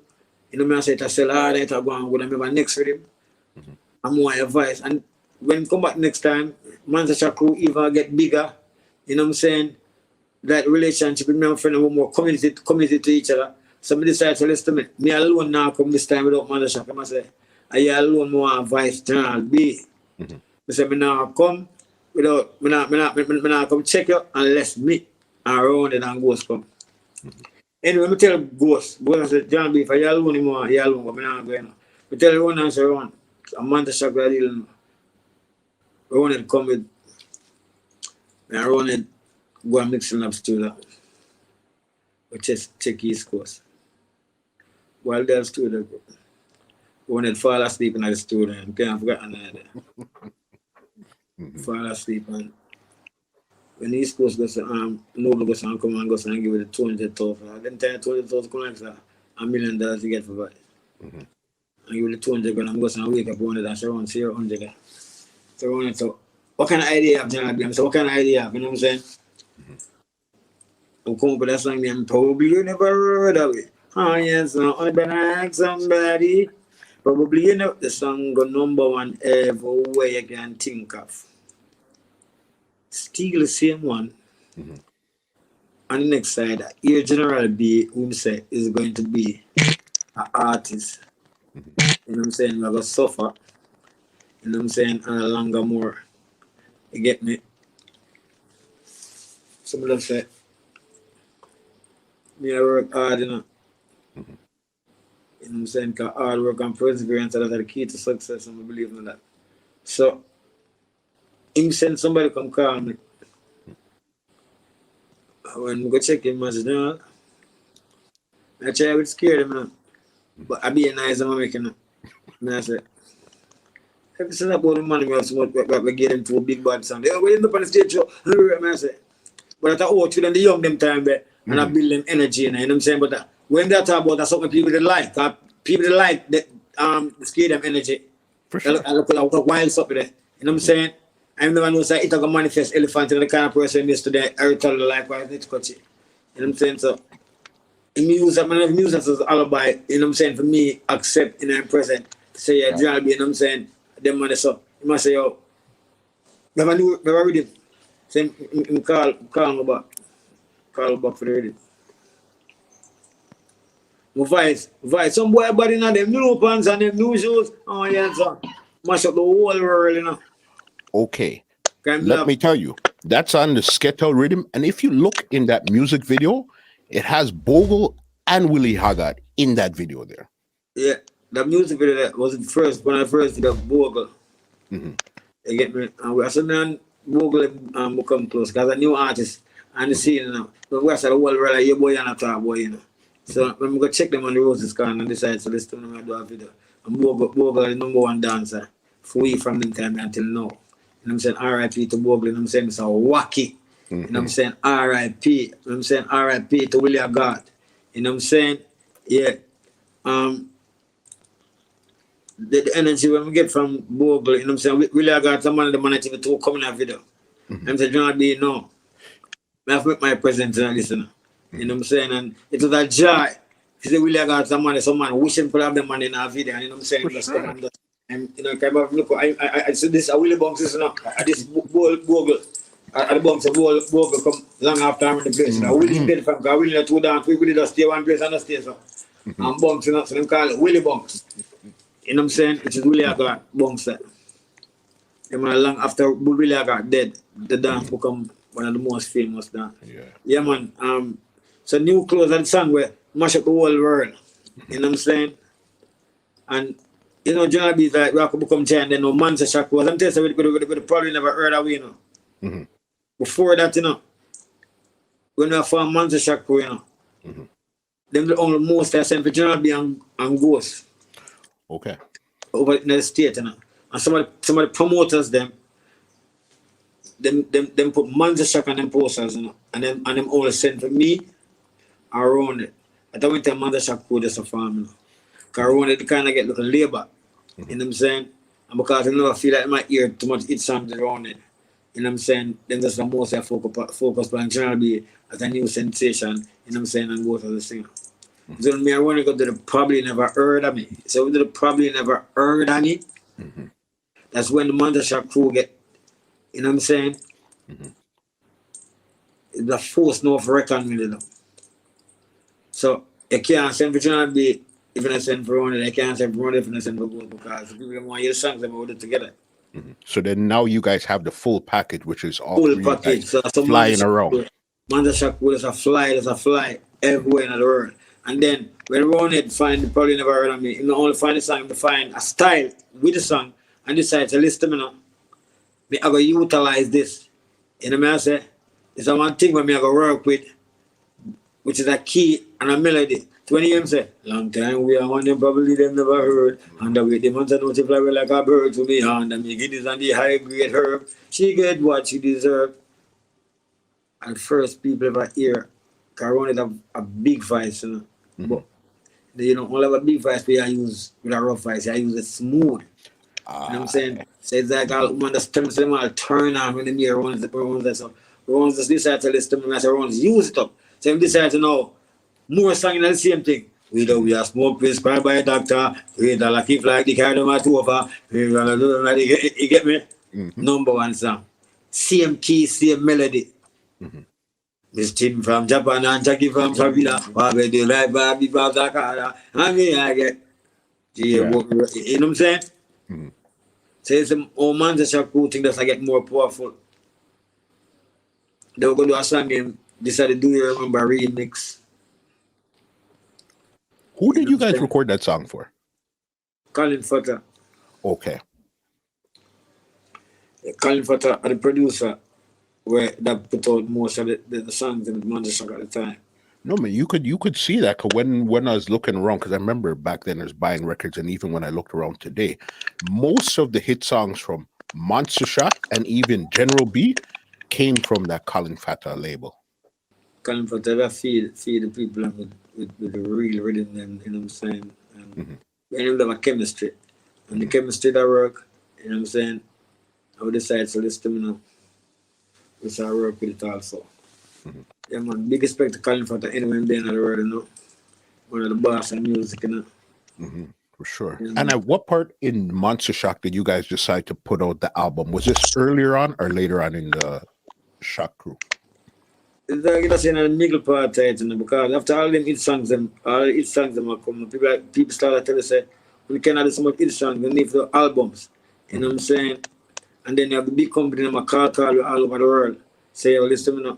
you know, me I say to sell hard, I go and go and remember next with him. I'm more advice. And when come back next time, Manchester crew even get bigger, you know what I'm saying? That relationship with me and my friend were more committed to each other. So I decided to listen to me. Me alone now come this time without Manchester. I say, I alone more vice general B. I say, me now come without, me now come check you unless me and around it and Ghost come. Anyway, me tell Ghost I said, John B, if I alone more, you alone, but me not going. I tell everyone and say, Ron, a Manchester we are dealing. Ron had come with, and Ron had go and mix up studio. We just check East Coast. While they're studio, Ron had fall asleep in the studio and can't forget another. Fall asleep and when the East Coast goes Noble goes and come and goes and give it 200,000. Then tell 200,000 come like $1 million to get for buy. And give it 200 and I'm going to wake up one day and say around 100. So what kind of idea you have, General B? So what kind of idea you have, you know what I'm saying? I'm coming up with that song name, probably you never heard of it. Oh yes, I've been like somebody. Probably you know the song go #1 everywhere you can think of. Still the same one. On the next side, here General B, whom say is going to be an artist. You know what I'm saying? We're going to suffer. You know what I'm saying? And a longer more. You get me? Some of them say, me I work hard, you know. You know what I'm saying? Because hard work and perseverance are the key to success, and I believe in that. So, him send somebody come call me. When I go check him, I said, no, I try to scare him, you know. But I be a nice man making it. And I said, if you say about the money, we have so much, we get him to a big bad sound. They went up on the stage show. I say, but I thought, to them, the young them time there, and I build them energy, you know what I'm saying? But when they talk about that, something people that like, people that like that scare them energy. For sure. I look wild stuff with it. You know what I'm saying? I'm the one who say it can manifest elephant and the kind of person is today. I tell the life, I need to cut it. You know what I'm saying? So, music is alibi, you know what I'm saying? For me, accept in the present. Say, yeah, General B, you know what I'm saying? Them man, so you must say, yo, never read it. Say, call me back. Call back for the reading. Vice. Some boy body now, them new pants and them new shoes. Oh, yeah, so mash up the whole world, you know. Okay. Let me tell you, that's on the Skettle rhythm. And if you look in that music video, it has Bogle and Willie Haggard in that video there. Yeah, the music video that was the first, when I first did the Bogle. You get me? And I said, man, Bogle come close because a new artist and the scene, you know. But we said, the whole world, like, your boy and a top boy, you know. So when we go check them on the Roses Corner and decide to listen to them and do a video. And Bogle is the #1 dancer for we from them time until now. You know what I'm saying? R.I.P. to Bogle, you know what I'm saying? It's a wacky. You know what I'm saying? R.I.P. You know what I'm saying? R.I.P. to Willie God. You know what I'm saying? Yeah. The energy when we get from Bogle, you know what I'm saying? Willie God, some man of the man to come in that video. I'm saying, John B, no. I have met my presence and listener. You know what I'm saying? And it was a joy. If you really got some man wishing for have the money in our video, and you know what I'm saying? Just come and you know, kind of look, I see this, I will bounce this, you know, this Bogle, the bounce of Bogle come long after I'm in the place. I will dead from, I will two down, we will just stay one place and not stay so. And bounce, you know, so them call it Willie Bounce. You know what I'm saying? It is Willie got bounce that. And long after Willie got dead, the dance become one of the most famous dance. Yeah, man. So new clothes and song where mash up the whole world. You know what I'm saying? And you know, General B is like we have to become giant, then no Manchester clothes. I'm telling you, we probably never heard of it, you know. Before that, you know, when we found Manchester crew, you know, them the only most I sent for General B and Ghost. Okay. Over in the state, you know. And some of the promoters them put Manchester on them posters, you know, and them only sent for me around it. I don't want to Manchester crew just a farm, you know. Because around it, they kind of get like a labor. You know what I'm saying? And because I never feel like I might hear too much hit songs around it. You know what I'm saying? Then that's the most I focus on General B as a new sensation. You know what I'm saying? And both of the singer. So me, I want to go to the probably never heard of me. So we did the probably never heard of me. Mm-hmm. That's when the Manchester crew get, you know what I'm saying? Mm-hmm. The force no for reckon with them. So you can't send for Trinidad be if you not send for one, you can't send for one if you not send for both because people don't want your songs about it together. Mm-hmm. So then now you guys have the full package, which is all Full three of you package. guys So flying around. Manchester crew is a fly everywhere in the world. And then when we wanted to find probably never heard of me, you know, only find a song, to find a style with the song and decide to listen to me now. Me I go utilize this. You know what I say? It's a one thing when me I go work with, which is a key and a melody. 20 years say, long time we are one them probably them never heard. And the way the months multiply like a bird to me hand and me get this on the high grade herb. She get what she deserve. And first people ever hear, cause I wanted a big voice, you know. Mm-hmm. But you know, all of a big voice we I use with a rough voice, I use it smooth. You know what I'm saying? So it's like I'll understand them, I'll turn on when the mirror runs that so runs this decide to listen to me, I say runs use it up. So if decide to know more song in the same thing. We are smoke prescribed by a doctor, we don't like it like the cardamom over, we gonna do like you get me? Mm-hmm. Number one song. Same key, same melody. Mm-hmm. This team from Japan and Jackie from Favila, Wabe de Life, Babi Babakara, and me I get. You know what I'm saying? Mm-hmm. So it's a old man that's a cool thing that's I get more powerful. They were going to do a song and decided to do you remember remix. Who did you guys record that song for? Colin Futter. Okay. Colin Futter, the producer, where that put out most of the songs in Manchester at the time. No man, you could see that cause when I was looking around, because I remember back then I was buying records, and even when I looked around today, most of the hit songs from Monster Shock and even General B came from that Colin Fata label. Colin Futter feed the people with the real rhythm, them, you know what I'm saying? And mm-hmm. They have a chemistry. And the chemistry that work, you know what I'm saying? I would decide to listen to me now. Which I work with it also. Mm-hmm. Yeah, man, big respect to Colin Futter anywhere in the world, you know. One of the boss in music, you know. Mm-hmm, for sure. Yeah, and at what part in Monster Shock did you guys decide to put out the album? Was this earlier on or later on in the Shock crew? It's like that's in a middle part, you know, because after all them hit songs, them are coming. People start to tell us, say, we cannot do so much hit songs, we need the albums. You know what I'm saying? And then you have the big company, them a call all over the world. Say, oh, listen to me now.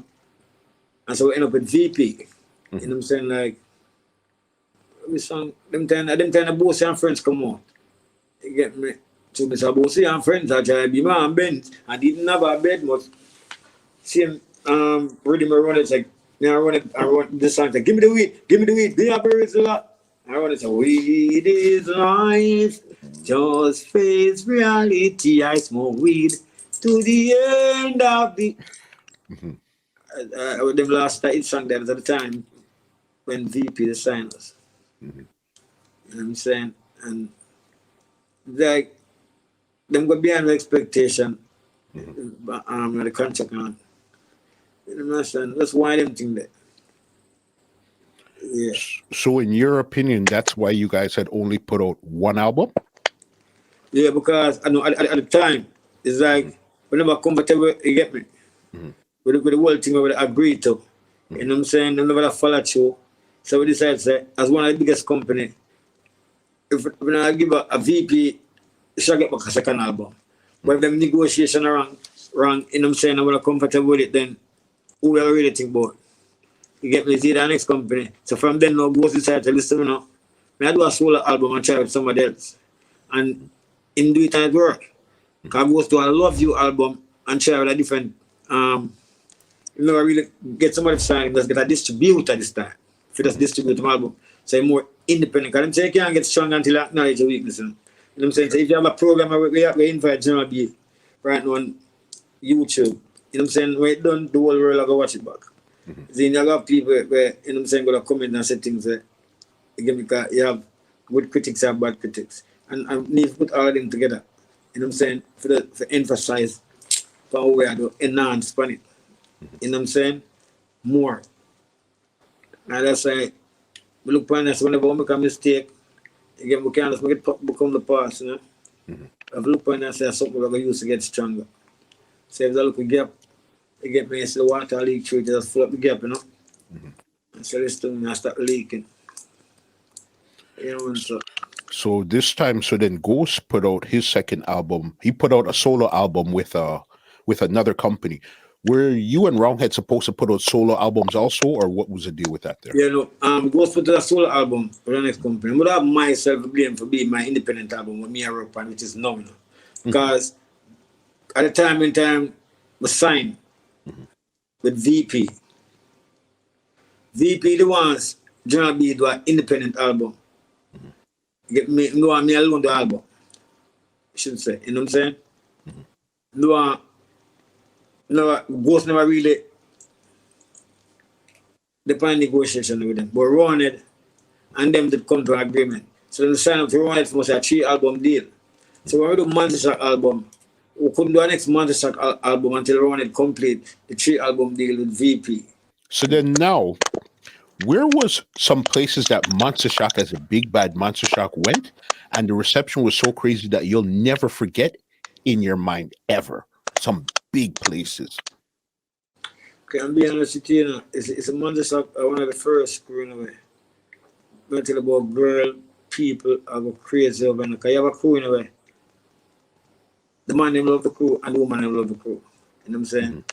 And so we end up with VP. You know what I'm saying? Like, we song, them time the Bossy and Friends come out. You get me? So Mr. Bossy and Friends, I try to be my bent. I didn't have a bed, but same rhythm I run it like, I run this song, like, give me the weed, be a bird, a lot. I run it, so weed is life, just face reality, I smoke weed to the end of the... them last hit song there at the time when VP the signed us. Mm-hmm. You know what I'm saying? And like them go beyond the expectation. The contract on. You know what I'm saying? That's why them thing there. Yeah. So in your opinion, that's why you guys had only put out one album? Yeah, because I know at the time it's like whenever comfortable you get me. With the whole thing we agreed to. You know what I'm saying? They never follow through. So we decided to say, as one of the biggest company, if I give a VP, should get back a second album. But if them negotiation are wrong, you know what I'm saying, I'm not comfortable with it, then who will really think about it? You get me? See the next company. So from then now, Ghost decided to listen, you know. I do a solo album and try with somebody else. And in do it and it work. Because Ghost do a Love You album and try with a different you know, I really get somebody to sign that's get a distributor this time. If you just distribute my album. So you're more independent. Because I'm saying you can't get strong until you acknowledge your weakness. You know what I'm saying? So if you have a program we invite General B right now on YouTube, you know what I'm saying? When it done, the whole world will go watch it back. Then you have people where, you know what I'm saying, go to comment and say things that again, because you have good critics and bad critics. And I need to put all of them together. You know what I'm saying? For emphasize for how we are to enhance upon it. You know what I'm saying? More. And that's why I look upon this whenever I make a mistake, again, we can't just make it become the past, you know. I look upon that and say something we're going to use to get stronger. So if I look a gap, I get me, the water leak through it, just fill up the gap, you know. And so this thing, I start leaking. You know, and so this time, so then Ghost put out his second album. He put out a solo album with another company. Were you and Roundhead supposed to put out solo albums also, or what was the deal with that there? Yeah, no, Ghost put out a solo album for the next company. I would have myself to blame for being my independent album with me and Rock Band, which is now, you know. Because at the time in time, we signed with VP. VP the ones General B do an independent album. Get me alone the album. I should say, you know what I'm saying? No, Ghost never really depend negotiation with them. But Ronald and them did come to an agreement. So they signed up to Ronald for a 3-album deal. So when we do Monster Shock album, we couldn't do our next Monster Shock album until Ronald complete the 3-album deal with VP. So then now, where was some places that Monster Shock as a big bad Monster Shock went, and the reception was so crazy that you'll never forget in your mind ever? Some big places. Okay, I'm being honest with you, you know, it's a Monster Shock, one of the first crew away. I'm going to tell about girl, people, I go crazy over there. Because you have a crew in a way. The man them love the crew and the woman them love the crew. You know what I'm saying?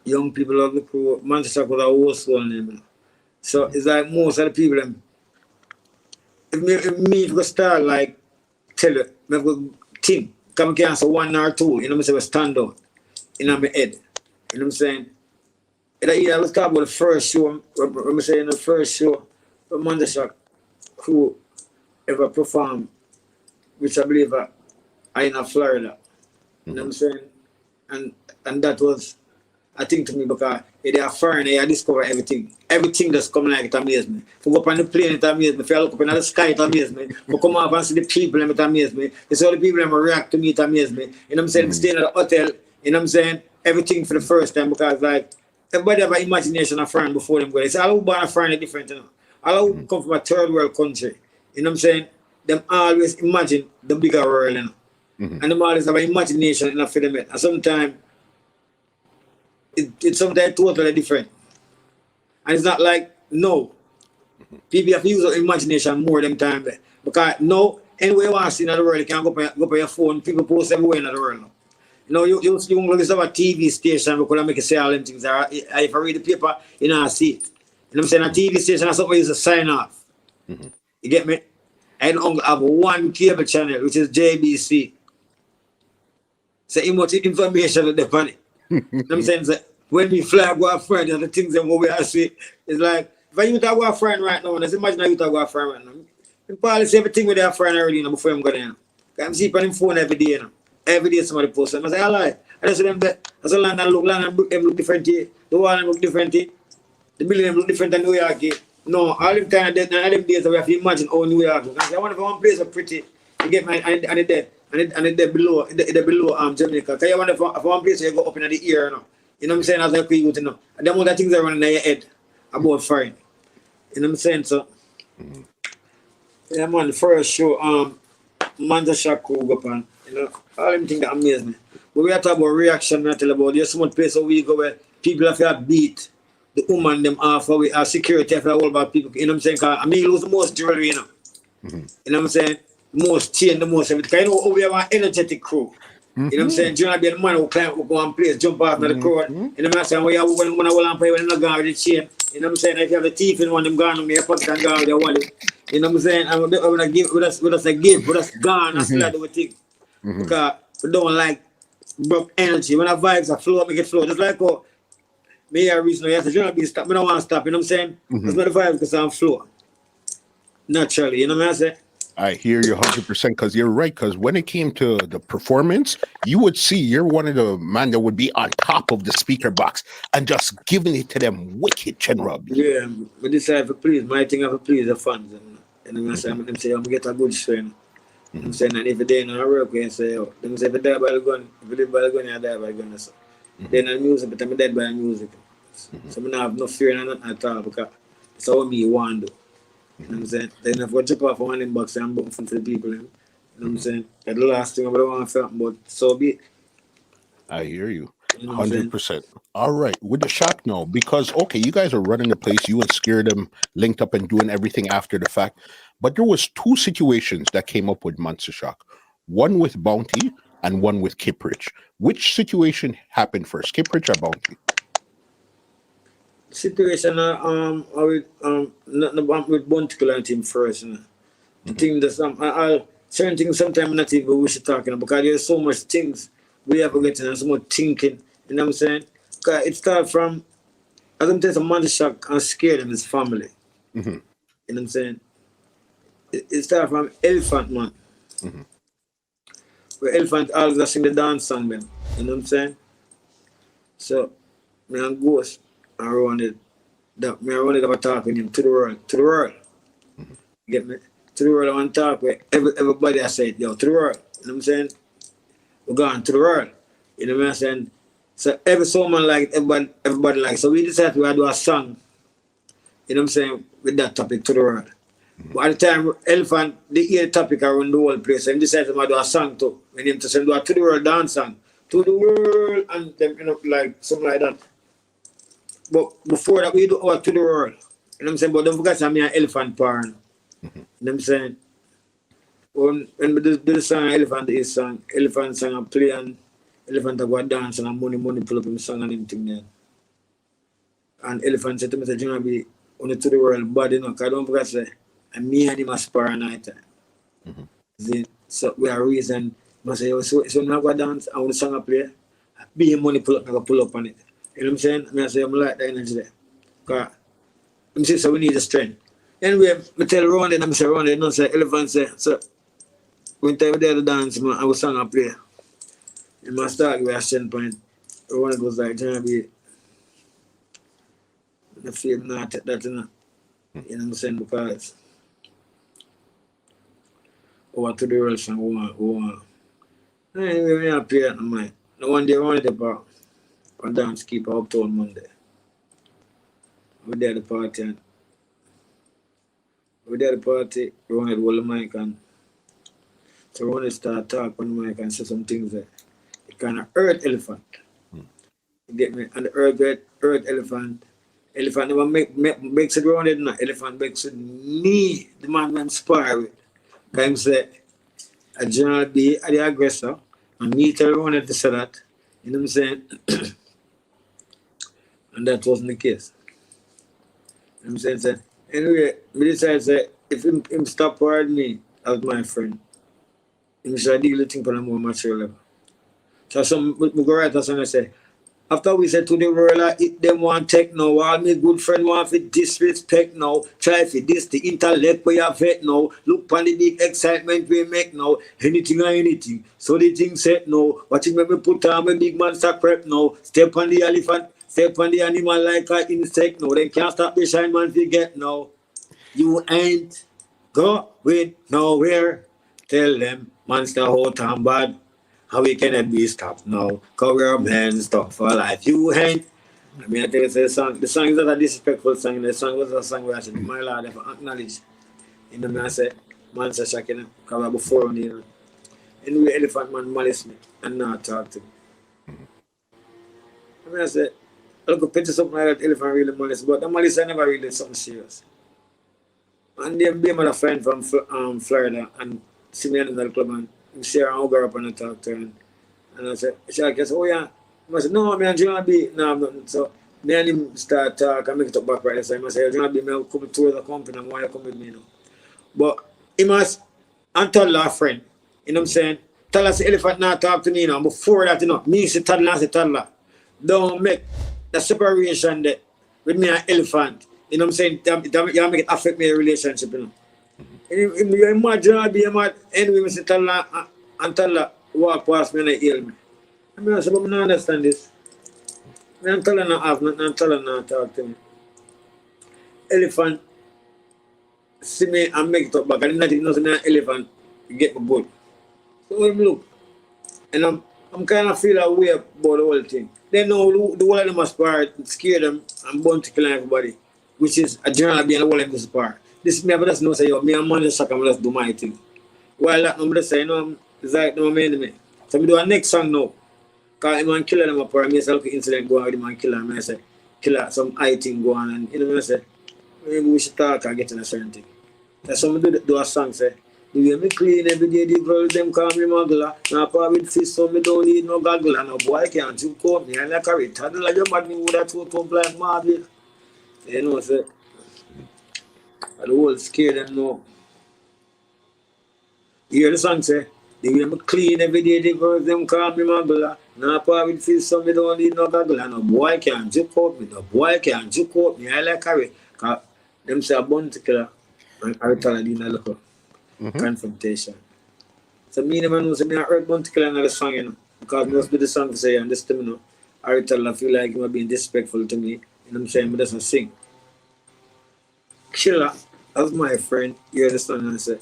Young people love the crew. Monster Shock was a whole soul name. You know? So it's like most of the people them. If me go start like tell you, I go think, come and answer 1 or 2, you know what I'm saying, stand out in my head. You know what I'm saying? I was talking about the first show, I'm saying the first show, the Monster Shock crew ever performed, which I believe I in Florida. You know what I'm saying? And that was, I think to me, because they are foreign, I discover everything. Everything that's coming like it amazes me. If I go up on the plane, it amazes me. If I look up in the sky, it amazes me. If I come up and see the people, it amazes me. If all the people that react to me, it amazes me. You know what I'm saying? Staying at the hotel, you know what I'm saying? Everything for the first time, because like, everybody have an imagination of foreign before them go. They say, all who born a foreign are different, you know. All who come from a third world country, you know what I'm saying? Them always imagine the bigger world, you know. And them always have an imagination enough for them. And sometimes, it's sometimes totally different. And it's not like, no. People have to use their imagination more than time. Because no, anywhere you want to see in the world, you can go by your phone. People post everywhere in the world now. You know, you look at a TV station because make you say all them things. If I read the paper, you know, I see it. You know what I'm saying? A TV station, that's something you to sign off. You get me? I don't have one cable channel, which is JBC. So much information with the funny. You know what I'm saying? So when we fly go out friend and the things that we are see, it's like if I use to go out friend right now, let's imagine I use to go out friend right now. You probably see everything with their friend already, you know, before I'm going there. I'm seeing on him phone every day, you know. Every day somebody posts them. I say, I lie. I just see them there. I say land and look different here. The wall look different here. The building look different than New York here. No, all them kind of days, none of them days we have to imagine how New York look. I say, I wonder if one place is pretty. You get my and it there. And it there below Jamaica. Because you wonder if one place you go up in the ear, you know. You know what I'm saying? As a quick, you know. And them other things are running in your head about foreign. You know what I'm saying? So yeah, man, the first show, Monster Shock crew go up on, you know, all them things that amaze me. But we are talking about reaction, I tell about there's so much place where we go where people have to beat the woman them off, or our security have to hold about people, you know what I'm saying? Because I mean, lose the most jewelry, you know. You know what I'm saying? The most chain, the most everything. Because you know, we have an energetic crew. You know what I'm saying? Generally, be the man who climb, who go and place, jump off the crowd. You know what I'm saying? When you want to hold on, when you're not going with the chain. You know what I'm saying? If you have the teeth in one, them gone on your pocket and gone with your wallet. You know what I'm saying? And when I give, with us a gift, with us gone, that's like the thing. Because we don't like broke energy. When our vibes are flow, make it flow. Just like how me a reason you have to generally be stop. I don't want to stop, you know what I'm saying? That's why the vibes because I'm flow. Naturally, you know what I'm saying? I hear you 100% because you're right. Because when it came to the performance, you would see you're one of the man that would be on top of the speaker box and just giving it to them wicked, General. Yeah, but this I have to please. My thing I have to please the fans. And I'm saying, I'm saying, I'm get a good show. I'm saying, and if they ain't on work, we say, oh, them say, if you die by the gun, if you live by the gun, you die by the gun. So. Then on music, but I'm dead by the music. So I don't have no fear in it at all because So me want to do. You know what I'm saying? Then if I chop off one inbox and button for the people, you know what I'm saying? That's the last thing I want to film, but so be it. I hear you. You know what I'm saying? 100%. All right. With the shock now, because okay, you guys are running the place, you and Scare them linked up and doing everything after the fact. But there was two situations that came up with Monster Shock. One with Bounty and one with Kiprich. Which situation happened first? Kiprich or Bounty? Situation I with not with particular team first, you know. The thing that certain things sometimes not even we should talking about because there's so much things we have to get in and so much thinking, you know what I'm saying? Because it starts from as I'm telling you, Monster Shock and Scared of his family. Mm-hmm. You know what I'm saying? It starts from Elephant Man. Mm-hmm. Where Elephant always sing the dance song them. You know what I'm saying? So me and Ghost around it that me around it about talking him to the world. To the world. Mm-hmm. Get me? To the world I want to talk where everybody I said, yo, to the world. You know what I'm saying? We're going to the world. You know what I'm saying? So every song man like everybody like. So we decided we had to do a song, you know what I'm saying, with that topic to the world. Mm-hmm. But at the time Elephant they hear the topic around the whole place and decided to do a song too. When him to say do a to the world dance song. To the world and them you know like something like that. But before that we do our to the world. You know what I'm saying? But don't forget I'm an elephant parent. Mm-hmm. You know what I'm saying? When we do the song Elephant is song, Elephant song and play and Elephant go dance and money pull up him song and him thing there. And Elephant said to me, you're gonna be on the to the world bad, you know, because don't forget say and me and him a spar night. Mm-hmm. So we are reason I say, so when I go dance and when the song I play, be him money pull up, I go pull up on it. You know what I'm saying? I say I'm like that energy there. Cause I'm saying so we need the strength. Anyway, I tell Ron and I'm say Ron, you know, say Elephant say, so when time we there to dance, man, I was song I play. And my start with a strength point. Ron goes like, John be the feel not that you know. You know what I'm saying? Because over to the world song who want. Anyway, we are play at the mind. The one day around the bar, on dance keeper uptown Monday. We there at the party and we there at the party, we wanted to hold the mic and so we wanted to start talk on the mic and say some things that it kind of hurt Elephant. You get me? And the earth elephant. Elephant never makes it rounded now. Elephant makes it me, the man I'm spar with. Because him say, a general be the aggressor, and me tell rounded to say that. You know what I'm saying? And that wasn't the case. You know what I'm saying? So, anyway, me decided say, if him stop hard me as my friend, him should deal with things on a more mature level. So some we go write a song and say, after we said to the world, it them want take now. All my good friend want to disrespect now. Try for this, the intellect we have it now. Look on the big excitement we make now. Anything or anything. So the thing said no. Watching me put on my big monster prep now. Step on the elephant, step on the animal like an insect now. They can't stop the shine man forget now. You ain't going nowhere. Tell them monster hot and bad. How we can be stopped now? Cause we're men stuck for life. You ain't. I mean, I think it's a song. The song is not a disrespectful song. The song was a song where I said, my Lord, if I acknowledge. You know, I say, man, say, Shaq, you know, because we're before on you know. Anyway, Elephant Man malice me and not talk to me. I mean, I said, look, picture something like that, Elephant really malice, but the malice I never really something serious. And then be my friend from Florida and see me in the club and see her and go up and talk to her. And I said, Shaq, I said, oh yeah. I said, no, man, do you want to be? No, I'm not. So me and him start talk and make it up back right there. I said, do you want to be? Me come tour the company and why you come with me now? But he must, and toddler friend, you know what I'm saying? Toddler say Elephant not talk to me now. Before that, you know, me say toddler, say toddler. Don't make the separation there with me and Elephant. You know what I'm saying? You make it affect my relationship, you know. You imagine I be mad anyway, Mr. Toddler and toddler walk past me and heal me. I mean, I said, but I don't understand this. I'm telling her have nothing, I'm telling her talk to me. Elephant see me and make it up back. I didn't know me an elephant get my boat. So when I look, and I'm kind of feel a way about the whole thing. They know the whole of them aspire, scare them, and bound to kill everybody. which is a general being a whole in this part. This me just know say yo, me and man just I just do my thing. While that number say no, it's like no man me. So me do a next song now. Cause the man killer them up or me say look incident go on with the man killer and I say killer some high thing go on and you know what I say maybe we should talk and get in a certain thing. That's some do a song say the way me clean every day the girls them call me muggler. Now part with fish so me don't need no goggle and no boy can't you come me and like a rate. Tell like you mad me with that two like mad with. You know say I the whole scare them now. You hear the song say, the way me clean every day, the girls them call me muggler. Now part with fish so me don't need no goggle and no boy can't juke out me, no boy can't juke out me, I like carry. Cause them say a bounty killer and I tell you in a look confrontation. So me and the man know say me I heard bounty killer in the song, you know. Because me must be the song to say and this to me know. I tell I feel like he was being disrespectful to me. You know what I'm saying? But doesn't sing. Killer, that's my friend, you understand what I say?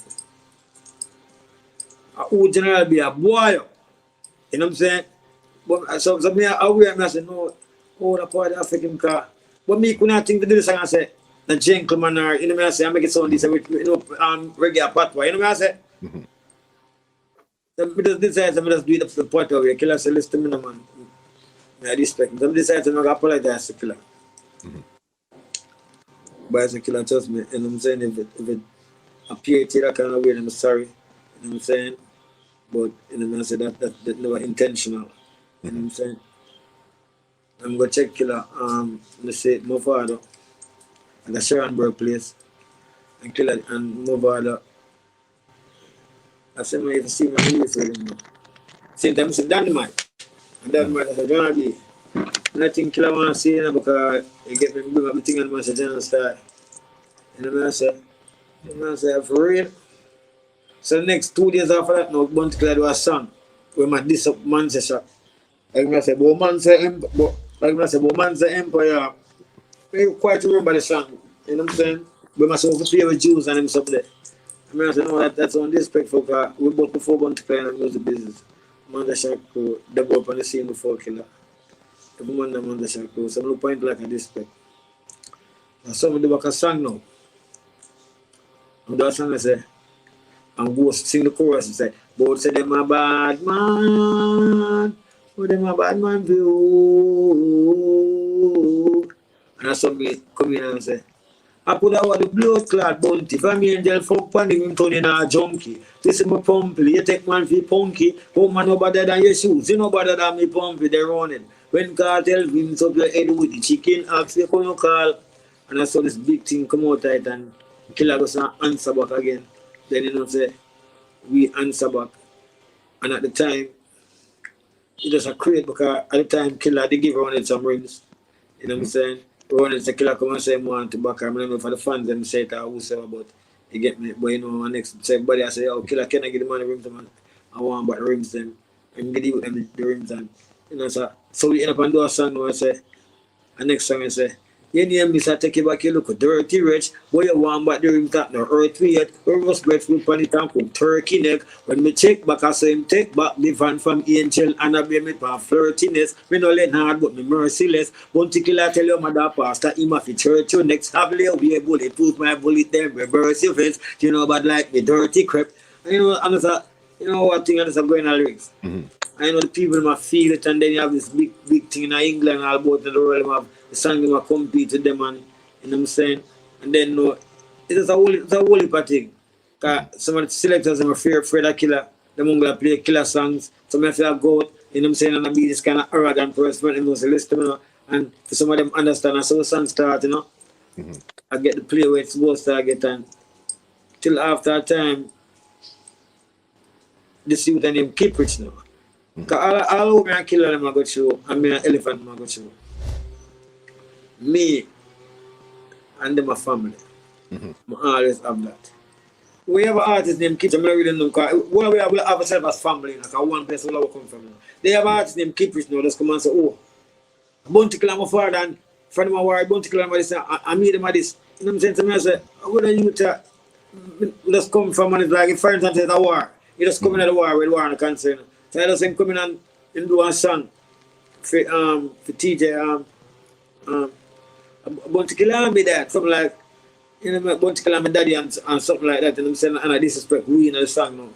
Who generally be a boy, you know what I'm saying? But so me I aware me I say no, oh the part African car. But me couldn't think to do this and I say the gentleman or you know what I say I make it sound this with you know reggae patois, you know what I say? So me just decide to just do it up to the point where killer say listen to me no man. I respect him. So I decide to apologize to killer. But as a killer trust me, and I'm saying if it appear to that kind of way, I'm sorry. You know what I'm saying? But you know I say that never intentional. You know what I'm saying? I'm gonna check killer let's say my father at the Sharonburg place and killer and my father I said me if you see my movies with him. Same time I said Dynamite. And Dynamite I said John D. And I think killer wanna see you know, because he get me bring up the thing and I say General Star. You know what I say? You know what I say for real? So the next 2 days after that, now Bounty Killer do a song where my this up man say shot. Like I say, but man say Empire. I quite remember the song. You know what I'm saying? But myself to play with Jews and him stuff there. I mean I say no that's on disrespectful because we both before Bounty Killer and music business. Man the shot crew double up on the scene before killer. Every man the shot crew. So no point like a disrespect. And so we do a song now. And that song I say and go sing the chorus and say, both say them a bad man, but them a bad man view. And that's somebody come in and say, I put out the blood clot bounty. If I'm angel fuck pan him turn in a junkie. This is my pumpy. You take man for punky. Home man no better than your shoes. You no better than me pumpy. They're running. When God tell him up your head with the chicken, ask you come you call. And I saw this big thing come out tight and killer goes and answer back again. Then you know say we answer back. And at the time it was a crate because at the time killer they give Ronald some rings. You know what I'm saying? Ronald the killer come and say more to back. I don't know for the fans them say it or whosoever but you get me. But you know my next say buddy I say, oh killer can I get the money rings man? I want but the rings them and get you them the rings and you know so we end up and do a song where I say and next song I say your name is I take you back, you look dirty rich. Boy, you want back the rim top, no earth we yet. We must grateful for the tank with turkey neck. When me check back, I say him take back the van from Angel and I blame it for flirtiness. Me no let hard, but me merciless. Bounty Killer tell your mother pastor, him off the church. You next have lay be a bullet, proof my bullet then reverse your face. You know, but like me dirty crap. And you know, another, you know what thing is going on lyrics. I know the people might feel it, and then you have this big thing in England and all about the world. You have the song you compete with them, and you know what I'm saying. And then it's a whole heap of thing. Cause some of the selectors are afraid of killer. Them gonna play killer songs. Some of them go out, you know what I'm saying, and be this kind of arrogant person. Them must listen, you know. And for some of them understand how the song start, you know. I get the play where it's supposed to get, and till after a time, this youth named Kiprich now. Because all over me killer them I go through, and me an elephant I go through. Me and them a family. I always have that. We have an artist named Kiprich, I'm not really know because we have ourselves as family, like one place where we come from. Now. They have an artist named Kiprich now, just come and say, oh, Bounty Killer my father and friend of my wife, Bounty Killer my this, I meet them at this. You know what I'm saying to me? I say, what are you just come from and it's like, for instance, it's a war. You just come in at the war with war and concern. So I just come in and do a song for TJ Bounty Killer me that, something like, you know, Bounty Killer my daddy and something like that, you know what I'm saying? And I disrespect we in the song now.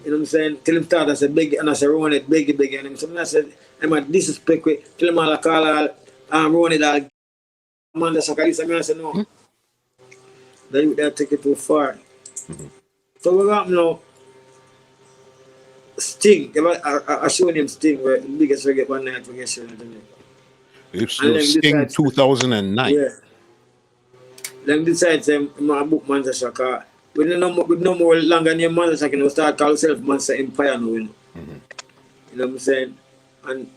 You know what I'm saying? Till him start, I said, beg, and I said, run it, beg, and him something I said, I'm a disrespect with, till him all I call all, run it all, man, that's like I said, no. They take it too far. So what happened now? Sting, I showed him Sting, where the biggest reggae one night we get shown to me. It's Sting 2009. Yeah. Then decide say my book Monster Shaka. We no more longer name Monster Shaka, we start call ourselves Monster Empire now, you know. You know what I'm saying? And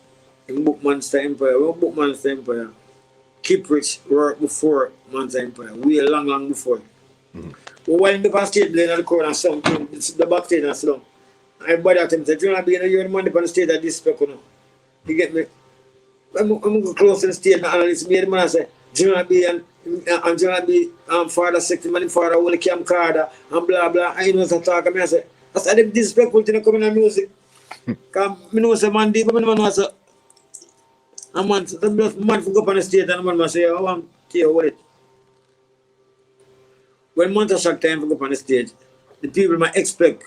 in book Monster Empire, we book Monster Empire. Kiprich worked before Monster Empire. We are long before. But when the backstage playing at the corner and something, the backstage and so on. Everybody at him said, "Do you want to be in the money on the stage at this spec, you know?" You get me? I'm going close to the stage and analyst me, the man say, "Do you want to be and do you want to be father sexy man, father only camcorder and blah blah." I know some talk. I say, I said, "Them disrespectful thing coming in music." Because I know say man deep, but I know say, a man for go up on the stage and the man say, "I want to hear what it." When Monster Shock time for go up on the stage, the people might expect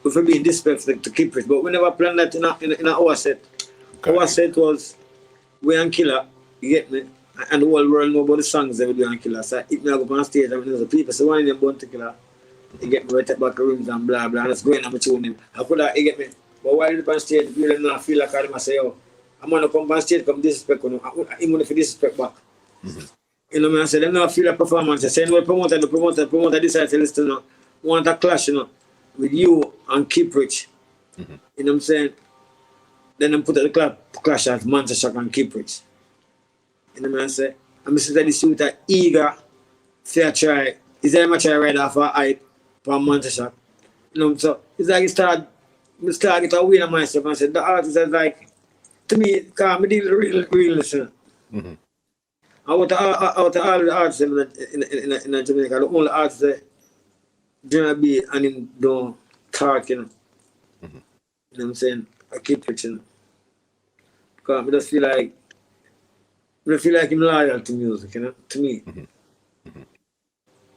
for being disrespectful to Kiprich, but we never planned that in our set. Our set was we and Killer, you get me? And the whole world know about the songs that we do and Killer. So if me go up on stage and there's people say one in them born to Killer, you get me, we take back the rooms and blah blah and it's going and tune him. I could have, you get me? But while you up on stage, people don't feel like I say, "Oh, I'm gonna come on stage, come disrespect, you know, I'm gonna disrespect back." You know what I say? They don't feel like performance. They say, "No, the promoter decides to listen, you know, want a clash, you know, with you and Kiprich." You know what I'm saying? Then them put the clash as Monster Shock and Kiprich. You know what I say? And I say this youth are eager to try. Is there much I read off a hype for Monster Shock? You know, so it's like I start get a win on myself and I said the artist is like, to me, because I deal real listen. Out of all the artists in Jamaica, the only artist that Jonah B and him don't talk, you know. You know what I'm saying? I keep preaching. Because I just feel like I'm loyal to music, you know, to me.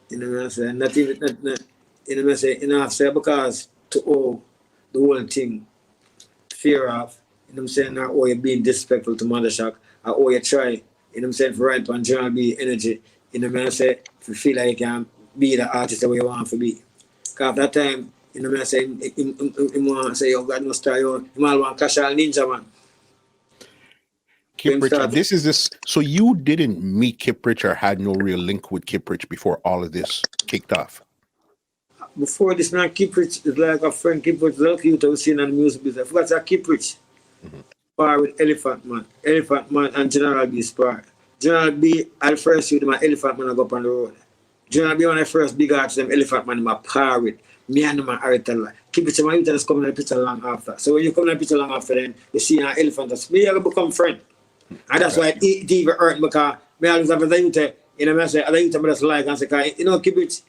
You know what I'm saying? Not even, not, you know what I'm saying? You know, I say because to owe the whole thing, fear of, you know what I'm saying? I owe you being disrespectful to Mother Shock. I owe you try, you know what I'm saying, for right on General B energy. You know what I'm saying? To feel like you can be the artist the way you want to be. Because at that time, you know what I'm saying, he want to say, "Oh, God no star, you might want to cash out Ninja, man." Kiprich, so you didn't meet Kiprich or had no real link with Kiprich before all of this kicked off? Before this man, Kiprich is like a friend. Kiprich is like you to see in the music business. I forgot to Kiprich. Spar with Elephant Man and General B spar. General B, at first with my Elephant Man I go up on the road. General B, when I first big artist, them Elephant Man, my par with me and my Aritella. Kiprich, my youth just coming in the picture long after. So when you come in the picture long after, then you see an Elephant, that's me, I become friend. And that's why it even hurt me because I always have a youth, you know what I say, other youth I just like and say, you know, Kiprich,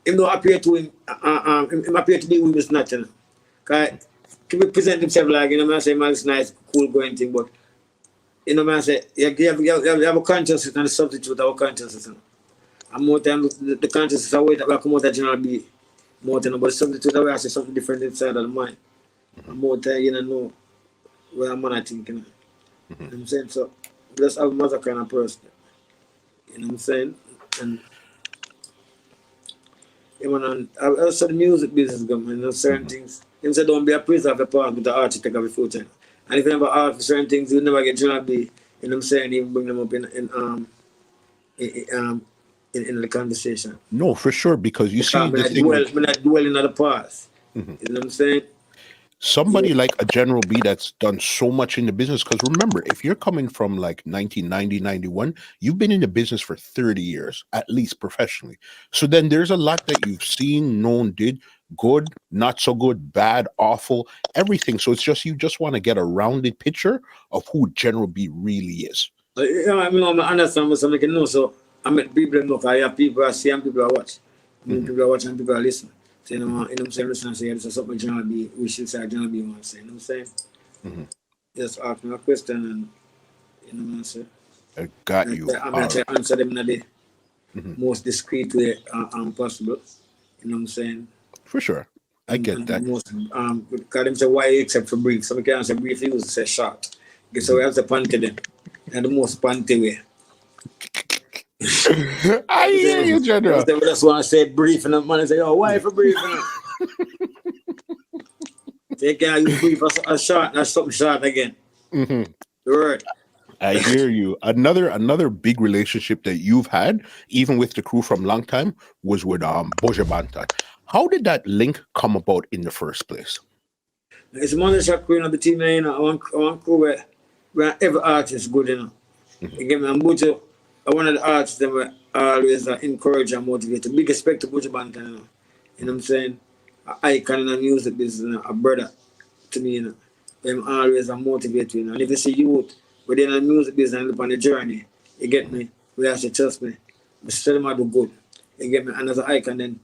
him don't appear to him, him appear to be with his nothing. Because he present himself like, you know what I say, man, it's nice, cool going thing, but, you know what I say, you have a consciousness and a substitute of a consciousness. And more time, the consciousness is a way that will come out of General B. More time, but the substitute that way I say something different inside of the mind. And more time, you know where I'm at thinking. You know what I'm saying? So, just have another kind of person. You know what I'm saying? And and also the music business government, you know, certain things. Him say don't be a prisoner of the past, but the architect of the future. And if you never art for certain things, you never get General B. You know what I'm saying? Even bring them up in the conversation. No, for sure, because you see the thing. We're not dwelling on the past. You know what I'm saying? Somebody like a General B that's done so much in the business, because remember, if you're coming from like 1990, 91, you've been in the business for 30 years, at least professionally. So then there's a lot that you've seen, known, did, good, not so good, bad, awful, everything. So it's just, you just want to get a rounded picture of who General B really is. I understand what I'm making. No, so I met people know, I have people I see and people I watch. People I watch and people I listen. So, you know what I'm saying? Listen and say, this is something General B, we should say General B wants to say. You know what I'm saying? Just ask me a question and, you know what I'm saying? I got you. I'm going to answer them in the most discreet way possible. You know what I'm saying? For sure. I get And that. most because them say why except for brief. Some can say brief, you say short. Okay, so we have to panty them. And the most panty way. I hear you, General. We just want to say brief and the man say, oh, why for brief? They can't use brief as short, that's something short again. The word. I hear you. Another big relationship that you've had, even with the crew from long time, was with Buju Banton. How did that link come about in the first place? It's money shot crew in the team, you know. I want crew where every artist good, you know. You get me? And Buju, one of the artists that were always encourage and motivate. Big respect to Buju Banton, you know. You know what I'm saying? An icon in the music business, you know, a brother to me, you know. Them always motivate you, you know. And if you see youth within the music business and on the journey, you get me? We have to trust me. But still them do good. You get me? And as an icon then,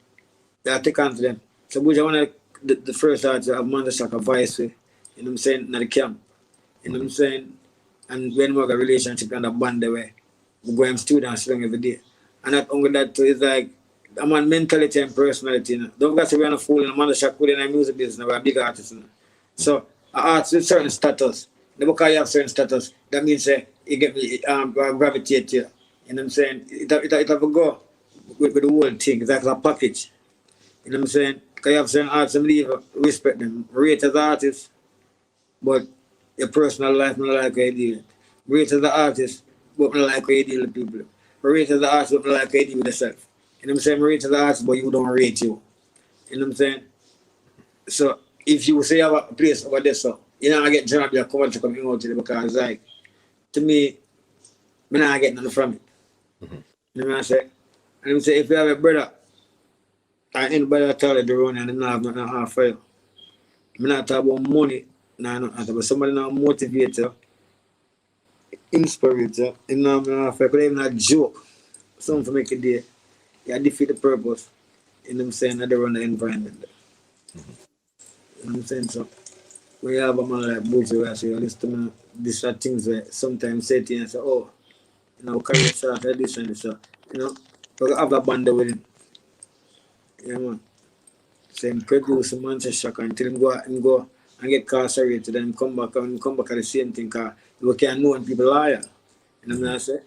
they take on to them. So Buju one of the first artists of Manda Shaka voice with, you know what I'm saying, in the camp. You know what I'm saying? And when we have a relationship and a band the way, we go and studio and sing every day. And not only that too, it's like I'm on mentality and personality, you know. Don't forget we're not a fool in the Manda Shaka in the music business, we're a big artist, you know. So an artist with certain status, because you have certain status, that means you get me gravitate here. You know what I'm saying? It have to go with the whole thing. It's like a package. You know what I'm saying? Because you have certain artists and leave, respect them, rate as artists, but your personal life, not like how you deal with. Rate as an artist, but not like how you deal with people. Rate as an artist, but not like how you deal with yourself. You know what I'm saying? Rate as an artist, but you don't rate you. You know what I'm saying? So if you say you have a place over there, so you know I get job, you're coming out to it because like to me, I'm not getting nothing from it. You know what I'm saying? And I'm saying if you have a brother or anybody that tell you the run and they not have nothing half for you. I'm not talking about money, no, not about somebody not motivate you, inspire you, you know what I'm saying? Could even a joke, something to make a day. You defeat the purpose. You know what I'm saying? Not the run the environment. You know what I'm saying? So when you have a man like Buju, I say, listen to me, these are things where sometimes say to you and say, oh, you know, carry yourself like this and this. So, you know, but have a band with him. Yeah, man. So him produce a man shock until him go and get incarcerated and come back at the same thing because you can't know when people liar. You know what I'm saying?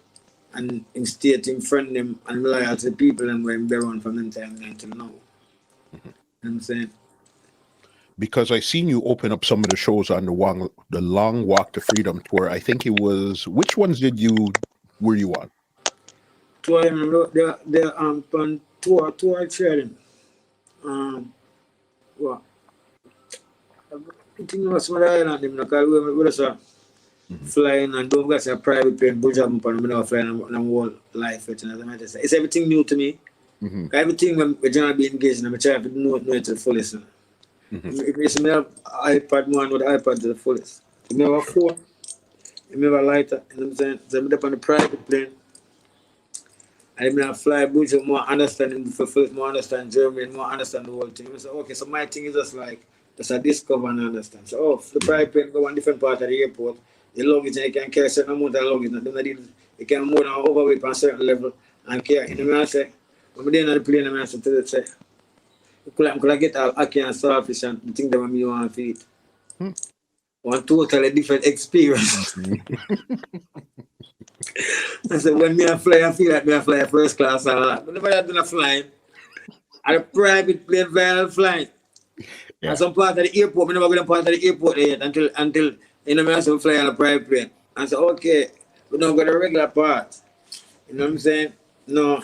And him state him friend them and loyal to the people and where him be around from them time until now. You know what I'm saying? Because I seen you open up some of the shows on the Long Walk to Freedom tour. I think it was, which ones were you on? Tour they're on tour trading. What? I think it was some island them because we just flying and don't get a private plane, Buju Banton, and I'm flying on whole life. It's everything new to me. Everything when we generally be engaged and I'm trying to know it to the fullest. If you have iPad, man, with the iPad to the fullest. If you have a phone, if you have a lighter, you know what I'm saying? So I'm up on the private plane. And I fly Buju, more understanding the first, more understand German, more understand the whole thing. I say, okay, so my thing is just a discover and understand. So, the private plane go one different part of the airport, the luggage, and you can carry a certain amount of luggage. You can more than overweight on a certain level and carry. You know what I say? When I'm there on the plane, I'm saying to the say, could I get a ackee and starfish and the thing that I want to eat? One totally different experience. I said, when I fly, I feel like I fly first class or that. Whenever I do flying, at a private plane flying. Yeah. And some part of the airport, I never go to part of the airport yet until you know, I have to fly on a private plane. I said, okay, we don't go to the regular part. You know what I'm saying? No,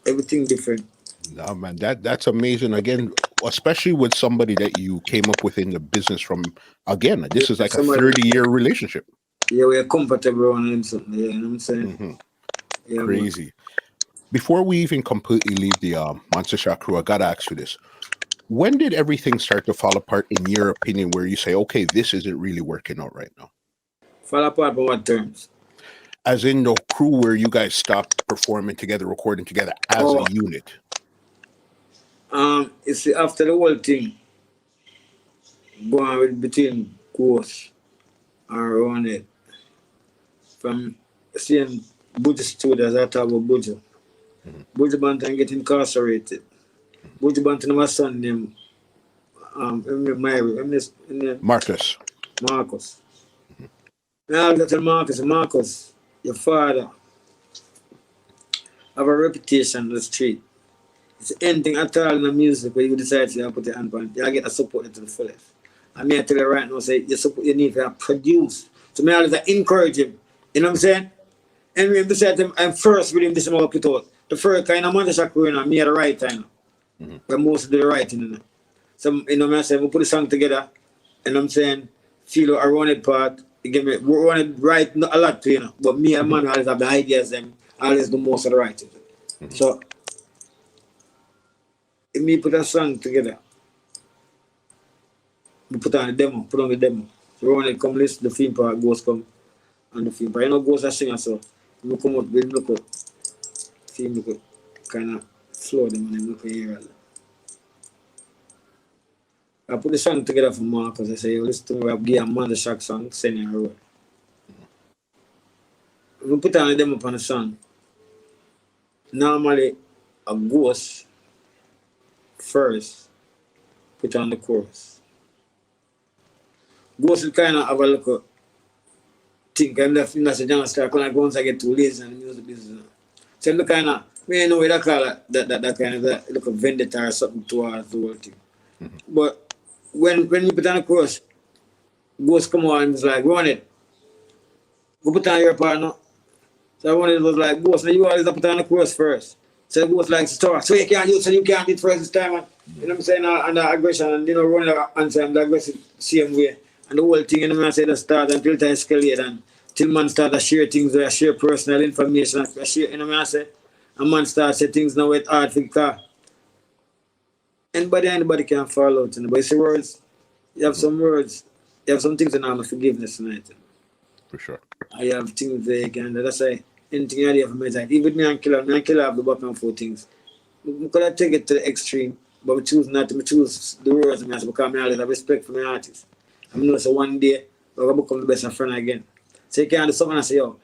everything different. No, man, that's amazing. Again, especially with somebody that you came up with in the business from, again, this is like a 30-year relationship. Yeah, we're comfortable on something. Yeah, you know what I'm saying? Yeah, crazy. Man. Before we even completely leave the Monster Shot crew, I gotta ask you this: when did everything start to fall apart, in your opinion? Where you say, "Okay, this isn't really working out right now." Fall apart on what terms? As in the crew, where you guys stopped performing together, recording together as a unit. It's after the whole thing going with between course and around it. From seeing Buju studios, I talk about Buju. Buju Banton get incarcerated. Buju Banton, my son named Marcus. Marcus. Now I got to Marcus, your father have a reputation on the street. It's anything at all in the music where you decide to put your hand on it, you get a support to the fullest. I mean, I tell you right now, say you need to produce. So me always encourage him. You know what I'm saying? And when beside him, I'm first with him, this is what I put out. The first kind of man shot me at the right time. But most do the writing. You know? So, you know what I'm saying? We put the song together, and I'm saying, feel a running part. You get me? We want to write not a lot, you know. But me and man always have the ideas, and always do most of the writing. So, if me put a song together, we put on the demo. So when it come list, the film part, Ghost come, and the film part. You know, Ghost a singer, so we come out with look at film, look at kind of slow them and look at here. I put the song together for Marcus. I say, yo, listen to me, I'll give a man the shock song, send him a road. We put on the demo upon the song. Normally, a Ghost first put on the chorus. Ghost will kind of have a look think I'm left in the general start when once I get too lazy in the music business. So I'm kind of, we know what I call it, that kind of that look of vendetta or something towards the whole thing. But when you put on the chorus, Ghost come on and was like, run it. Go put on your partner. So I wanted was like, Ghost, now you always have to put on the chorus first. So Ghost like, so you can't use, so you can't do it first this time. And, you know what I'm saying? And the aggression, and you know, running the answer, and the aggressive same way. And the whole thing, you know, I say the start until it escalate and till man start to share things, or share personal information, share, you know what I say? And man start to say things now with hard for the car. Anybody can fall out, you know, but you see words, you have some words, you have some things in our forgiveness tonight. For sure. I have things there, and that's why anything I do for me, like, even me and Killer have the back and forth things. We could have take it to the extreme, but we choose not to. We choose the words of me because I always have respect for my artists. I know so one day we're going to become the best of friend again. So you can't do something and say, yo, I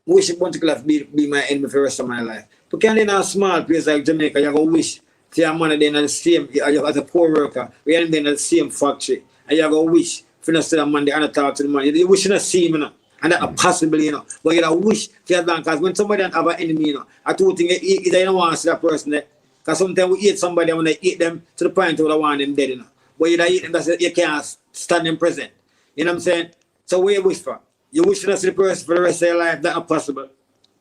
wish Bunty could have be my enemy for the rest of my life. But can't in a small place like Jamaica, you're going to wish for your money then at the same, as a poor worker, we're in the same factory, and you're going to wish for not to the man and talk to the man. You wish you not see him, you know, and that's possible, you know. But you wish for your bank, because when somebody have an enemy, you know, I do think you don't want to see that person there. Because sometimes we hate somebody and we hate them to the point where we want them dead, you know. But you don't hate them, that's you can't stand them present. You know what I'm saying? So what you wish for? You wish to see the person for the rest of your life, that's not possible.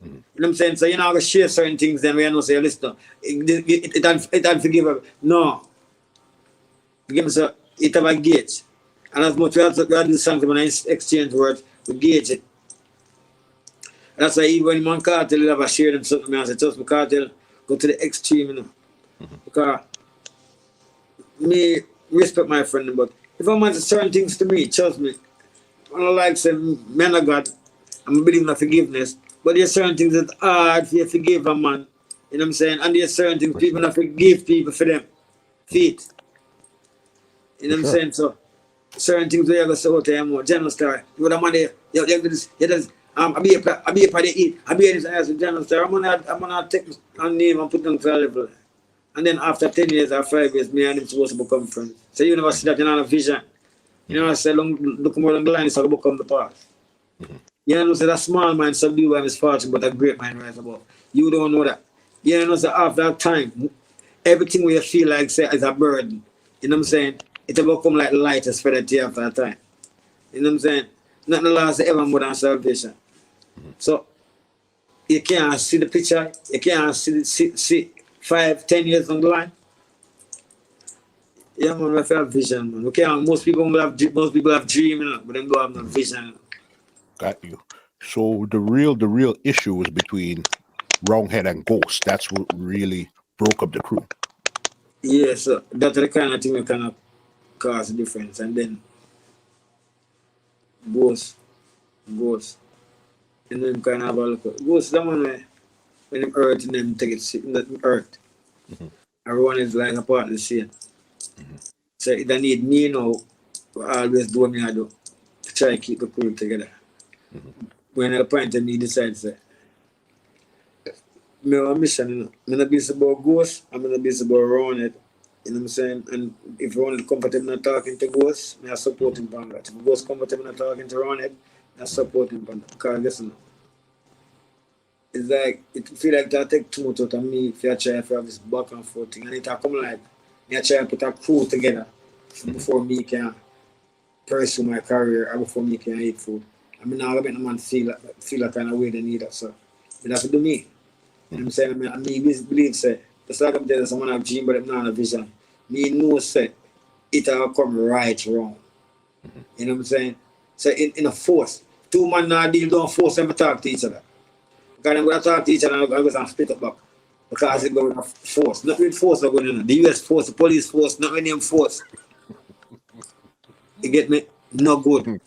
You know what I'm saying? So you're not going to share certain things then where you know say, listen, it unforgivable. No. Give me so it have a gauge. And as much as we have to do something when I exchange words, we gauge it. And that's why even when man cartel you have a share them something, I say, trust me, cartel, go to the extreme, you know. Because me respect my friend, but if a man says certain things to me, trust me, I don't like saying, man of God, I'm believing in forgiveness, but there's certain things that hard for you to forgive a man. You know what I'm saying? And there's certain things people not forgive people for them. Feet. You know what I'm saying? So certain things where you go so to him more general story. You got a man there, you this, I be a part of eat, I be this as a general story. I'm gonna take my name and put them to a level. And then after 10 years or 5 years, me and him supposed to become friends. So you never see that in a vision. You know, I say, look more along the line, so I become the past. You know, say that small mind subdue by misfortune, but a great mind rise above. You don't know that. You know, say after that time, everything we feel like say is a burden. You know what I'm saying? It will come like light as feather to you after that time. You know what I'm saying? Nothing lasts ever more than salvation. So you can't see the picture, you can't see 5, 10 years on the line. Yeah, man, we have vision, man. Okay, most people have dream, you know, but they don't have no vision. Got you. So the real issue was between Wronghead and Ghost. That's what really broke up the crew. Yeah, so that's the kind of thing that kind of cause a difference. And then Ghost, and then kind of have a look at Ghost, the one when them earth and them take it earth. Everyone is like a part of the same. So it don't need me, you know, to always do what me I do to try to keep the crew together. when I appointed me decide say, me have a mission, you know. I'm not busy about ghosts, I'm not busy about around it. You know what I'm saying? And if Ron is comfortable not talking to ghosts, I support him on that. If ghost comfortable not talking to Ron, I support him on that. Because listen, it's like it feel like that take too much out of me if I try to have this back and forth thing. And it come like me try to put a crew together before me can pursue my career or before me can eat food. I mean now I make the man feel that kind of way they need that. So but that's to do me. You know what I'm saying? I mean believe say just like I'm telling someone have dream but I'm not a vision. Me know say it will come right wrong. You know what I'm saying? So in a force. Two man now deal don't force them to talk to each other. Because I'm going to talk to each other and I'm going to split up back. Because it's going to force. Not with force are going on. The US force, the police force, not any force. You get me? No good.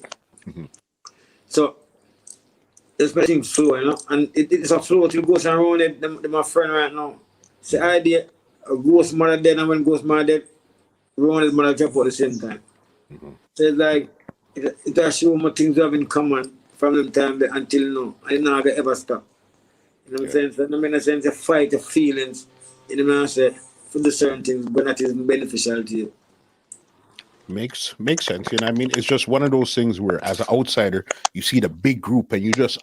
So it's making flow, you know. And it's a flow till goes around it. My friend right now. It's the idea a ghost mother dead and when ghost mother dead, around his mother jump at the same time. So it's like it has shown more things we have in common from them time until now. And it never ever stop. You know what I'm saying? So in a sense, you fight the feelings, you know what I'm saying, for the certain things, but that is beneficial to you. Makes sense. And I mean, it's just one of those things where as an outsider, you see the big group and you just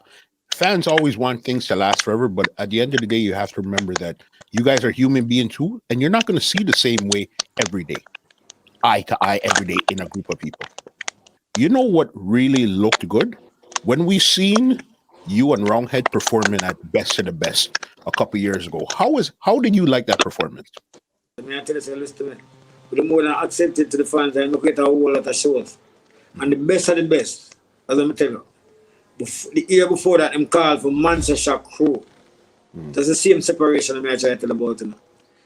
fans always want things to last forever, but at the end of the day, you have to remember that you guys are human beings too, and you're not going to see the same way every day, eye to eye every day in a group of people. You know what really looked good? When we seen you and Wronghead performing at Best of the Best a couple years ago. How did you like that performance? I mean, I tell you, listen to me. The more than accepted to the fans, I look at a whole lot of shows. And the best of the best, as I'm telling you, the year before that, I'm called for Manchester Crew. That's the same separation I try to tell about. You know.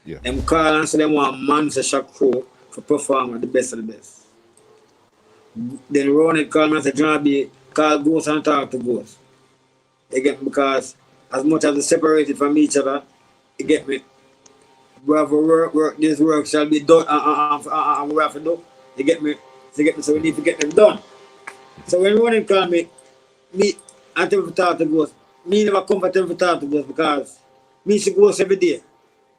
Yeah. Them call and say they want Manchester Crew for perform at the best of the best. Then Ronald called me and said, John B, call Ghost and talk to Ghost. You get me? Because as much as they separated from each other, you get me? Whatever work, this work shall be done and we have to do. You get me? So we need to get them done. So when Ronald called me, I tell him to talk to Ghost. Me never comfortable to talk to Ghost because me see Ghost every day.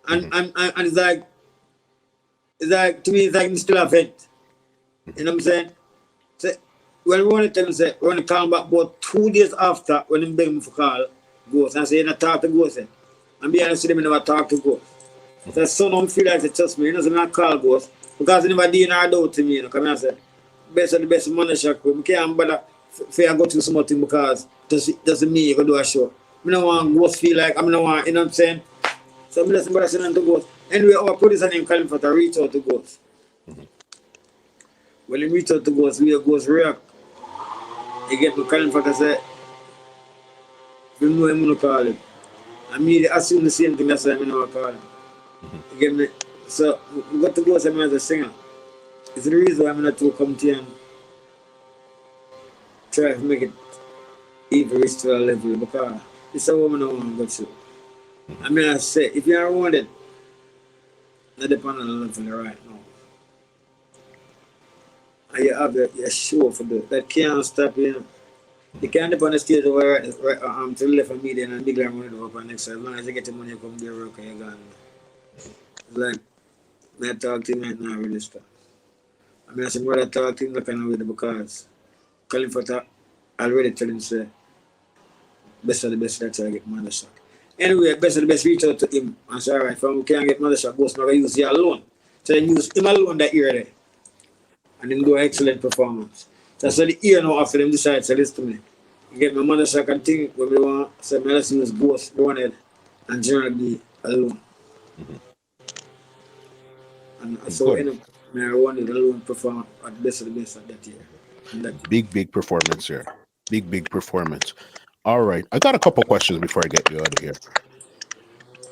And it's like to me it's like still a vent. You know what I'm saying? So when Ronnie tell me say Ronnie call back about 2 days after when him beg me for call Ghost and say you not talk to Ghost. And be honest with him, I never talk to Ghost. So son don't feel like they trust me, you know, so I call Ghost. Because he never did nor doubt to me, you know. Come here and say, best of the best manager crew. I can't bother if I go through something because doesn't mean you go do a show. I don't want Ghost feel like I don't want, you know what I'm saying? So I'm just sending to Ghost. Anyway, our producer named Colin for to reach out to Ghost. When he reach out to Ghost, we Ghost react. He get to Colin for to say, you know him, I'm call him. I mean, they assume the same thing, that's why I'm not call him. You get me? So we got to Ghost as a singer. It's the reason why I'm not to come to you and try to make it even reach to a level because it's a woman I want to go to. I mean, I say, if you are wanted, not depend on the level right now. And you have your show for that can't stop you. You can't depend on the stage over to the left of me then and big line running over next side. As long as you get the money, you come there work and you're gone. It's like, I talk to him right now, really stop. I mean, I said, brother, talk to him like I know it because Colin Fata already tell him, say, best of the best, that's how I get mother shot. Anyway, best of the best, reach out to him and say, alright, from we can't get mother shot, Ghost, now I use you alone. So then use him alone that year there. And then do an excellent performance. That's why the year now after them decide, say, listen to me. You get my mother shot and thing when we want, so let's use Ghost, Ronald, and General B alone. And so, you know, I wanted alone perform at the best of the best at that year. Big performance here. Big performance. All right. I got a couple questions before I get you out of here.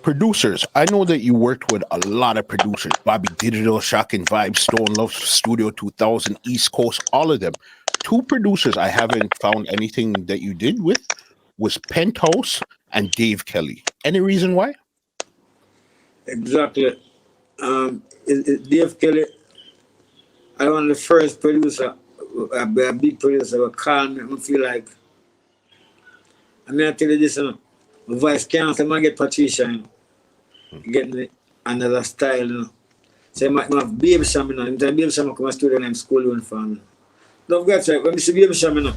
Producers. I know that you worked with a lot of producers. Bobby Digital, Shocking Vibes, Stone Love, Studio 2000, East Coast, all of them. 2 producers I haven't found anything that you did with was Penthouse and Dave Kelly. Any reason why? Exactly. Dave Kelly, I was the first producer, a big producer, who called me. I feel like I mean, I tell you this, you know, my voice can't say, I get Patricia, you know. You get me? Another style, you know. So, my baby sham, you know. In time, baby sham come to studio and I'm school uniform. Don't forget, right? When I see baby sham, you know,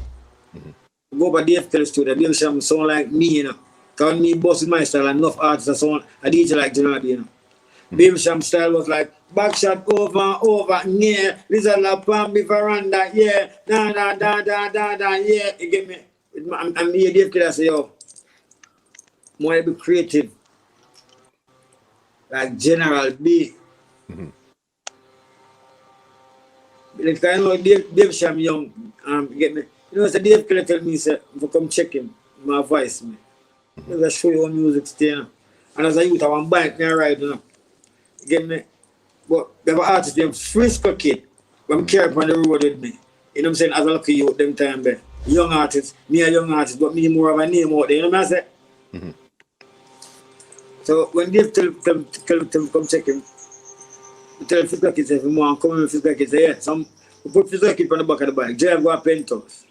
go by the FTL studio, baby sham sound like me, you know. Because me boss with my style, enough artists that sound, a DJ like General, you know. Baby sham style was like, back shot over and over, yeah. Lizard la palm, me veranda, yeah. Da, da, da, da, da, da, yeah. You get me? I'm here, Dave Killer, say, yo, more be creative. Like General B. Like I know Dave Sham Young, get me. You know, so Dave Killer tell me, say, if I come check him, my voice, me. I show you how music stay, you know. And as a youth, I want bike, me ride, you know. Get me? But there were artists, them Frisco kid, when carry up on the road with me. You know what I'm saying? As a lucky youth, them time there. Young artists, me a young artist, but me more of a name out there, you know what I say? So when Dave tell come check him, we tell Frisco kid, say, if you want to come in, Frisco kid, say, yeah. Some, we put Frisco kid on the back of the bike, drive go a penthouse.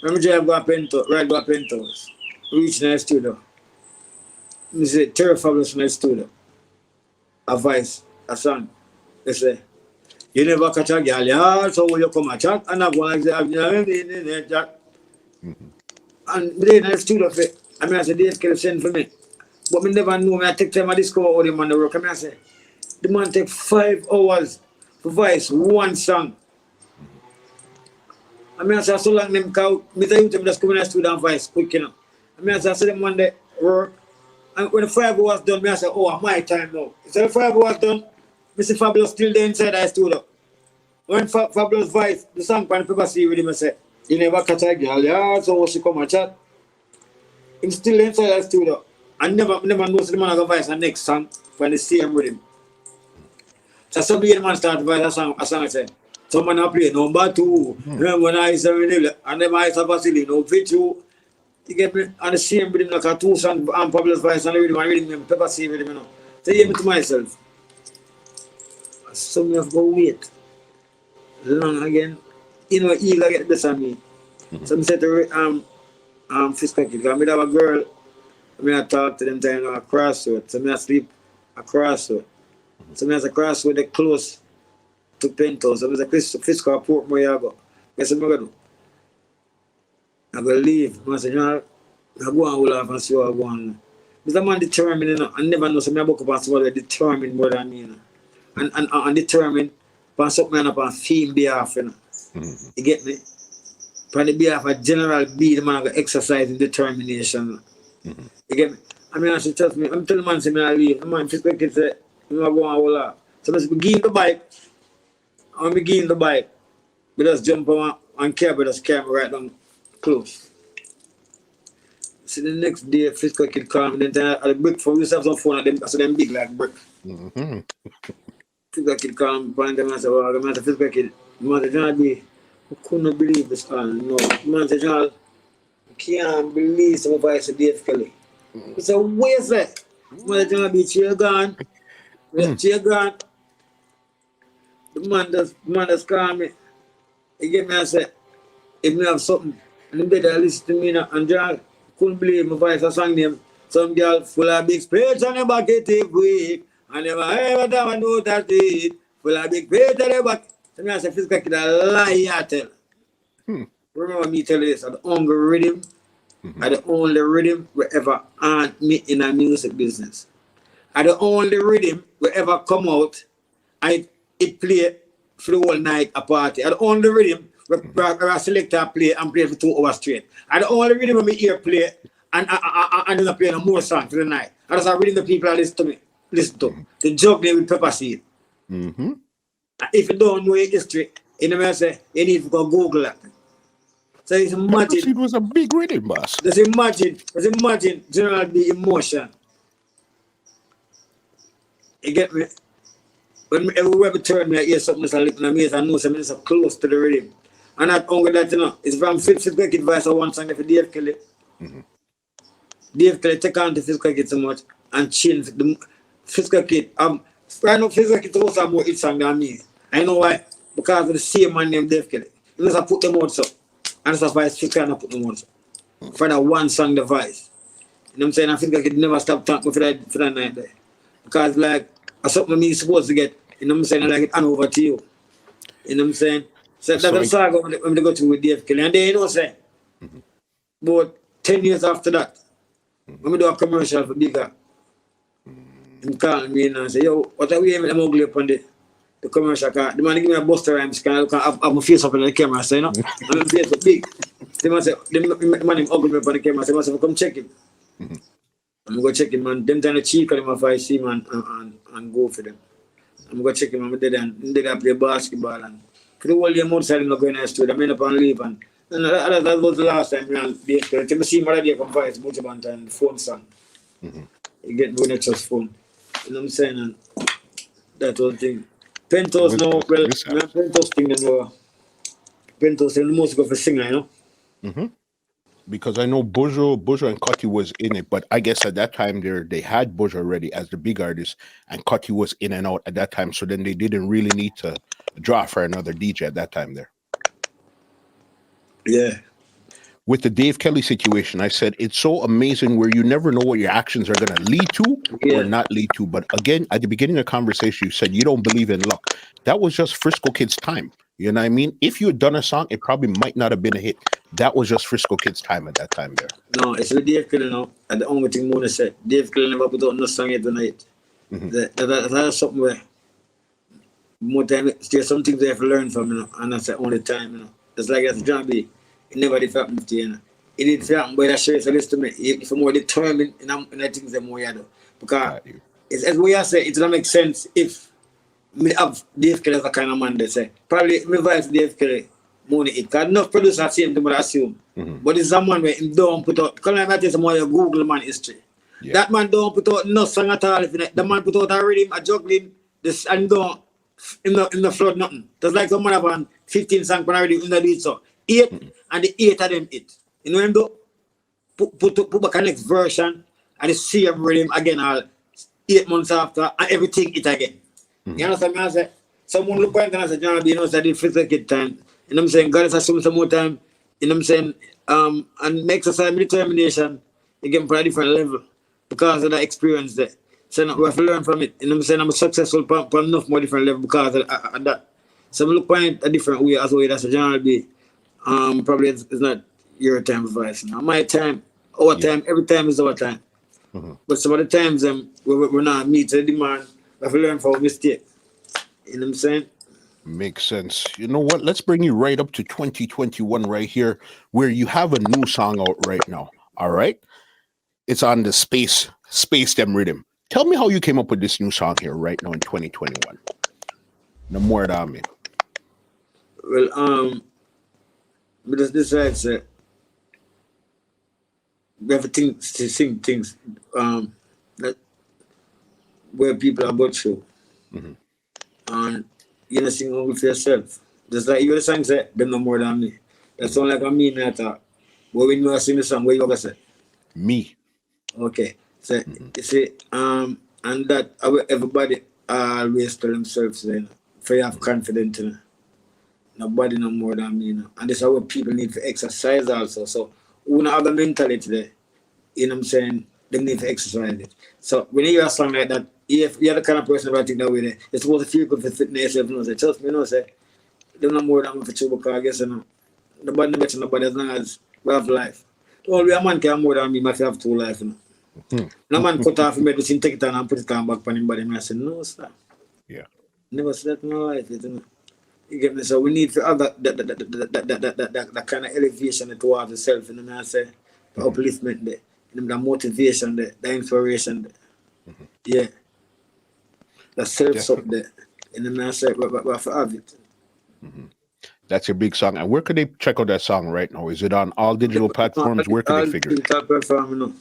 Remember drive go a penthouse, ride go a penthouse. Reach in the studio. We say, Terror Fabulous in the studio. A voice, a song. They say, you never catch a girl, yeah, so when you come a chat, and I go like that, and they in the studio, I mean, I say, Dave can send for me. But me never know, I take time to discover how the man work. I mean, I say, the man take 5 hours to voice one song. I mean, I say, so long them cow, me tell you to just come in the studio and voice quick, you know. I mean, I say, them one day work, and when the 5 hours done, me I say, oh, my time now. So the 5 hours done, Mr. Fabulous still there inside the studio. When Fabulous voice, the song pan people see with him, I say, you never catch a girl, yeah, so she come and chat. Him still inside the studio. I never know the man voice the next song when they see him with him. So somebody the man start to voice a song I say, someone I play number 2. Remember when I said, and then I said, Vasily, no fit you. You get me? And the same with him, like a 2 song and Fabulous voice and reading him, paper see with him, you know. So I gave it to myself. So I have to go wait. Long again. You know, eager get this on me. So I said to Frisco kid, because I have a girl, I talk to them time a crossroad. So I sleep a crossroad. So I have a crossroad that close to Penthouse. So I said, Frisco Port Moyago. I said, what I do? I go leave. I said, you know, I go and hold off and see what I go on. Because I'm determined, you know. I never know, so I book up and somebody determined more than me, you know. And determined on something upon theme behalf, you know. You get me? On the behalf of General B, the man go exercise in determination. You get me? I mean, I should trust me. I'm telling the man, say, I leave. The man, Frisco kid say, I'm going to hold off. So I begin the bike. I begin the bike. We just jump on and cab, just carry right down close. See, the next day, Frisco kid call me. Then I brick for we have some phone at them, so them big like brick. Frisco kid call me, and them I say, well, I say, Frisco kid, man, say, John B, I couldn't believe this call. No, man, say, John, I can't believe some voice of Dave Kelly. I say, where's that? Man, say, John B, chair gone. Chair gone. The man just call me. He get me and say, if me have something, and they better listen to me now. And John couldn't believe my voice a song name. Some girl full of big space on the back, it take weak. I never ever time I know that it. Full of big space on the back. So me I say, Frisco kid, a lie I tell. Remember me tell you this, the only rhythm, the only rhythm we ever aunt me in a music business. And the only rhythm we ever come out and it play for the whole night a party. And the only rhythm where selector play and play for 2 hours straight. And the only rhythm we hear play and then I play no more songs for the night. And that's a rhythm the people listen to. The juggling with pepper seed. If you don't know your history, you know what I say, you need to go Google that. So it's imagine. It was a big rhythm, boss. Just imagine General B emotion. You get me? When everywhere we turn me, I hear something that's a little amazing, I know something that's close to the rhythm. And not only that, you know, it's from Frisco kid voice of one song for Dave Kelly. Dave Kelly take on to Frisco kid so much and change the Frisco kid. Right now, Frisco kid also have more hit song than me. I know why? Because of the same man named Dave Kelly. He just put them out so. And that's why it's Frisco and I put them out so. for that one song device. You know what I'm saying? I think I could never stop talking for that night there. Because like that's something me supposed to get, you know what I'm saying, I like it hand over to you. You know what I'm saying? So that's the saga when they go through with Dave Kelly. And then you know what I'm saying? About 10 years after that, when we do a commercial for Bigger, he called me and say, yo, what are we aiming them ugly upon the commercial car? The man give me a Buster Rhymes can I have my face up on the camera, so you know? And my face up big. The man say, the man him ugly up on the camera, so I say, come check him. I'm going to check him, man. Them time the cheek on him if I see him and go for them. I'm going to check him, I'm there and they play basketball. And for the whole game outside, I'm not going to the studio. I'm end up on leave. And that was the last time I see him already come fight, Buju Banton, the phone song. You get no Nexus phone. You know what I'm saying? And that was the thing. Pentos now, well, Pentos thing, Pentos is the most of a singer, you know? Because I know Buju and Cutty was in it, but I guess at that time they had Buju already as the big artist, and Cutty was in and out at that time. So then they didn't really need to draw for another DJ at that time there. Yeah. With the Dave Kelly situation, I said it's so amazing where you never know what your actions are going to lead to or not lead to. But again, at the beginning of the conversation, you said you don't believe in luck. That was just Frisco Kid's time. You know what I mean? If you had done a song, it probably might not have been a hit. That was just Frisco Kid's time at that time there. No, it's with Dave Kelly now. And the only thing Mona said, Dave Kelly never put out no song yet tonight. That's something where more time, there's some things they have to learn from, you know, and that's the only time, you know. It's like as John B. It never did happen to you know. It did happen, but that shows a list to me. If I'm more determined, and I think they're more yellow. Because it's as we are saying, it doesn't make sense if me have Dave Kelly as a kind of man, they say. Probably me vibe Dave Kelly money it. Because enough producers are same thing, but I assume. But it's someone where him don't put out, because I'm tell someone your Google man history. Yeah. That man don't put out no song at all. If the man put out a rhythm, a juggling, this and don't in the flood nothing. That's like someone have on 15 songs but already in the lead so 8 and the 8 of them it. You know him do? Put back a next version and the same rhythm again all 8 months after and everything it again. You understand me? I say someone look at it and say, John, you know, I did physical kid time. You know what I'm saying? God has some more time, you know what I'm saying? And make exercise determination again for a different level because of the experience there. So we have to learn from it. You know what I'm saying? I'm successful for enough more different level because of that. So we look at it a different way as well. That's a general be. Probably it's not your time advice. Now. My time, our time, every time is our time. But some of the times we're not meet the demand. We have to learn from our mistake. You know what I'm saying? Makes sense. You know what? Let's bring you right up to 2021 right here, where you have a new song out right now. All right? It's on the Space Them Rhythm. Tell me how you came up with this new song here right now in 2021. No more than me. Well, but this side say we have to sing things that where people are about you. And you know sing only for yourself. Just like you the song say, them no more than me. That sound like a me that talk. But when you sing the song, what you gonna say? Me. Okay. So you see, and that everybody always tell themselves, you know, for you have confidence in it. Nobody no more than me, you know. And this is what people need to exercise also. So who not have the mentality there, you know what I'm saying? They need to exercise it. So when you hear a song like that, if you're the kind of person that think that way, you're supposed to feel good for fitness yourself, you know. Say, trust me, you know, say, they're not more than me for you because I guess, you know, nobody never better nobody as long as we have life. Only a man can have more than me, must have 2 life, you know. No man cut off medicine, take it on and put it on back on him body. I say, no, sir. Yeah. Never said no life, you know. You get me? So we need to have that kind of elevation towards the self, you know. I say, the upliftment there, you know, the motivation there, the inspiration there. Yeah. The self up there. You know, I say, we have to have it. That's your big song. And where could they check out that song right now? Is it on all digital platforms? Where can they figure it? Digital platform, you know.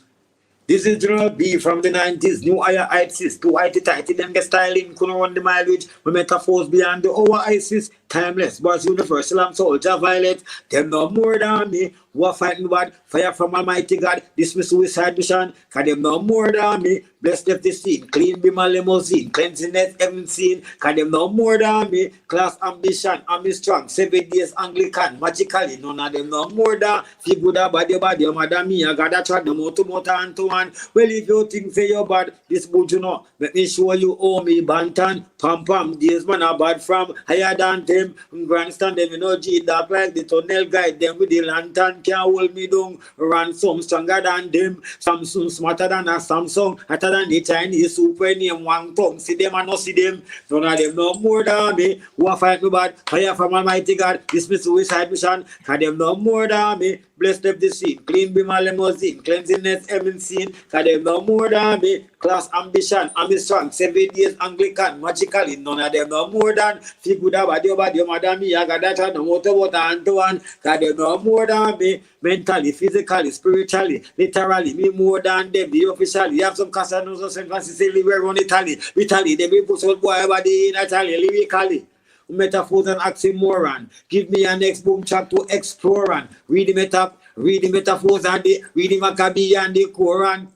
This is General B from the 90s, new higher ISIS, too whitey tighty, them get styling, couldn't run the mileage, with metaphors beyond the over ISIS, timeless, was universal, I'm soldier violet, them no more than me, Who are fighting bad? Fire from Almighty God. Dismiss suicide mission. Cause them no more than me. Blessed left the scene. Clean be my limousine. Cleansiness heaven seen. Cause them no more than me. Class ambition. I'm strong. 7 days Anglican. Magically. None of them no more than. Feel good about your body. Your madam me. I got that chat. No more to and to one. Well, if you think say you're bad, this Buju no. Let me show you owe me Banton. Pam pam. These man are bad from higher than them. Grandstand them. You know G dark like the tunnel guide them with the lantern. Can't hold me down. Ransom stronger than them. Samsung smarter than a Samsung. Hotter than the Chinese super name. One tongue. See them and not see them. None of them no more than me. Who are fight me bad? Fire from Almighty God. Dismiss suicide mission. Cause them no more than me. Blessed up the scene. Clean be my limousine. Cleansiness heaven seen. Cause them no more than me. Class ambition. I'm strong. 7 days Anglican. Magically. None of them no more than. Feel good about your body. Your madam me. I got that chat. No more to water and to one. Cause them no more than me. Mentally, physically, spiritually, literally, me more than them. The officially, you have some Casanos of St. Francis everywhere around Italy. Italy, they be put out boy body in Italy, lyrically. Metaphors and oxymoron. Give me an next boom chat to explore and read the metaphors and read the Maccabi and the Quran.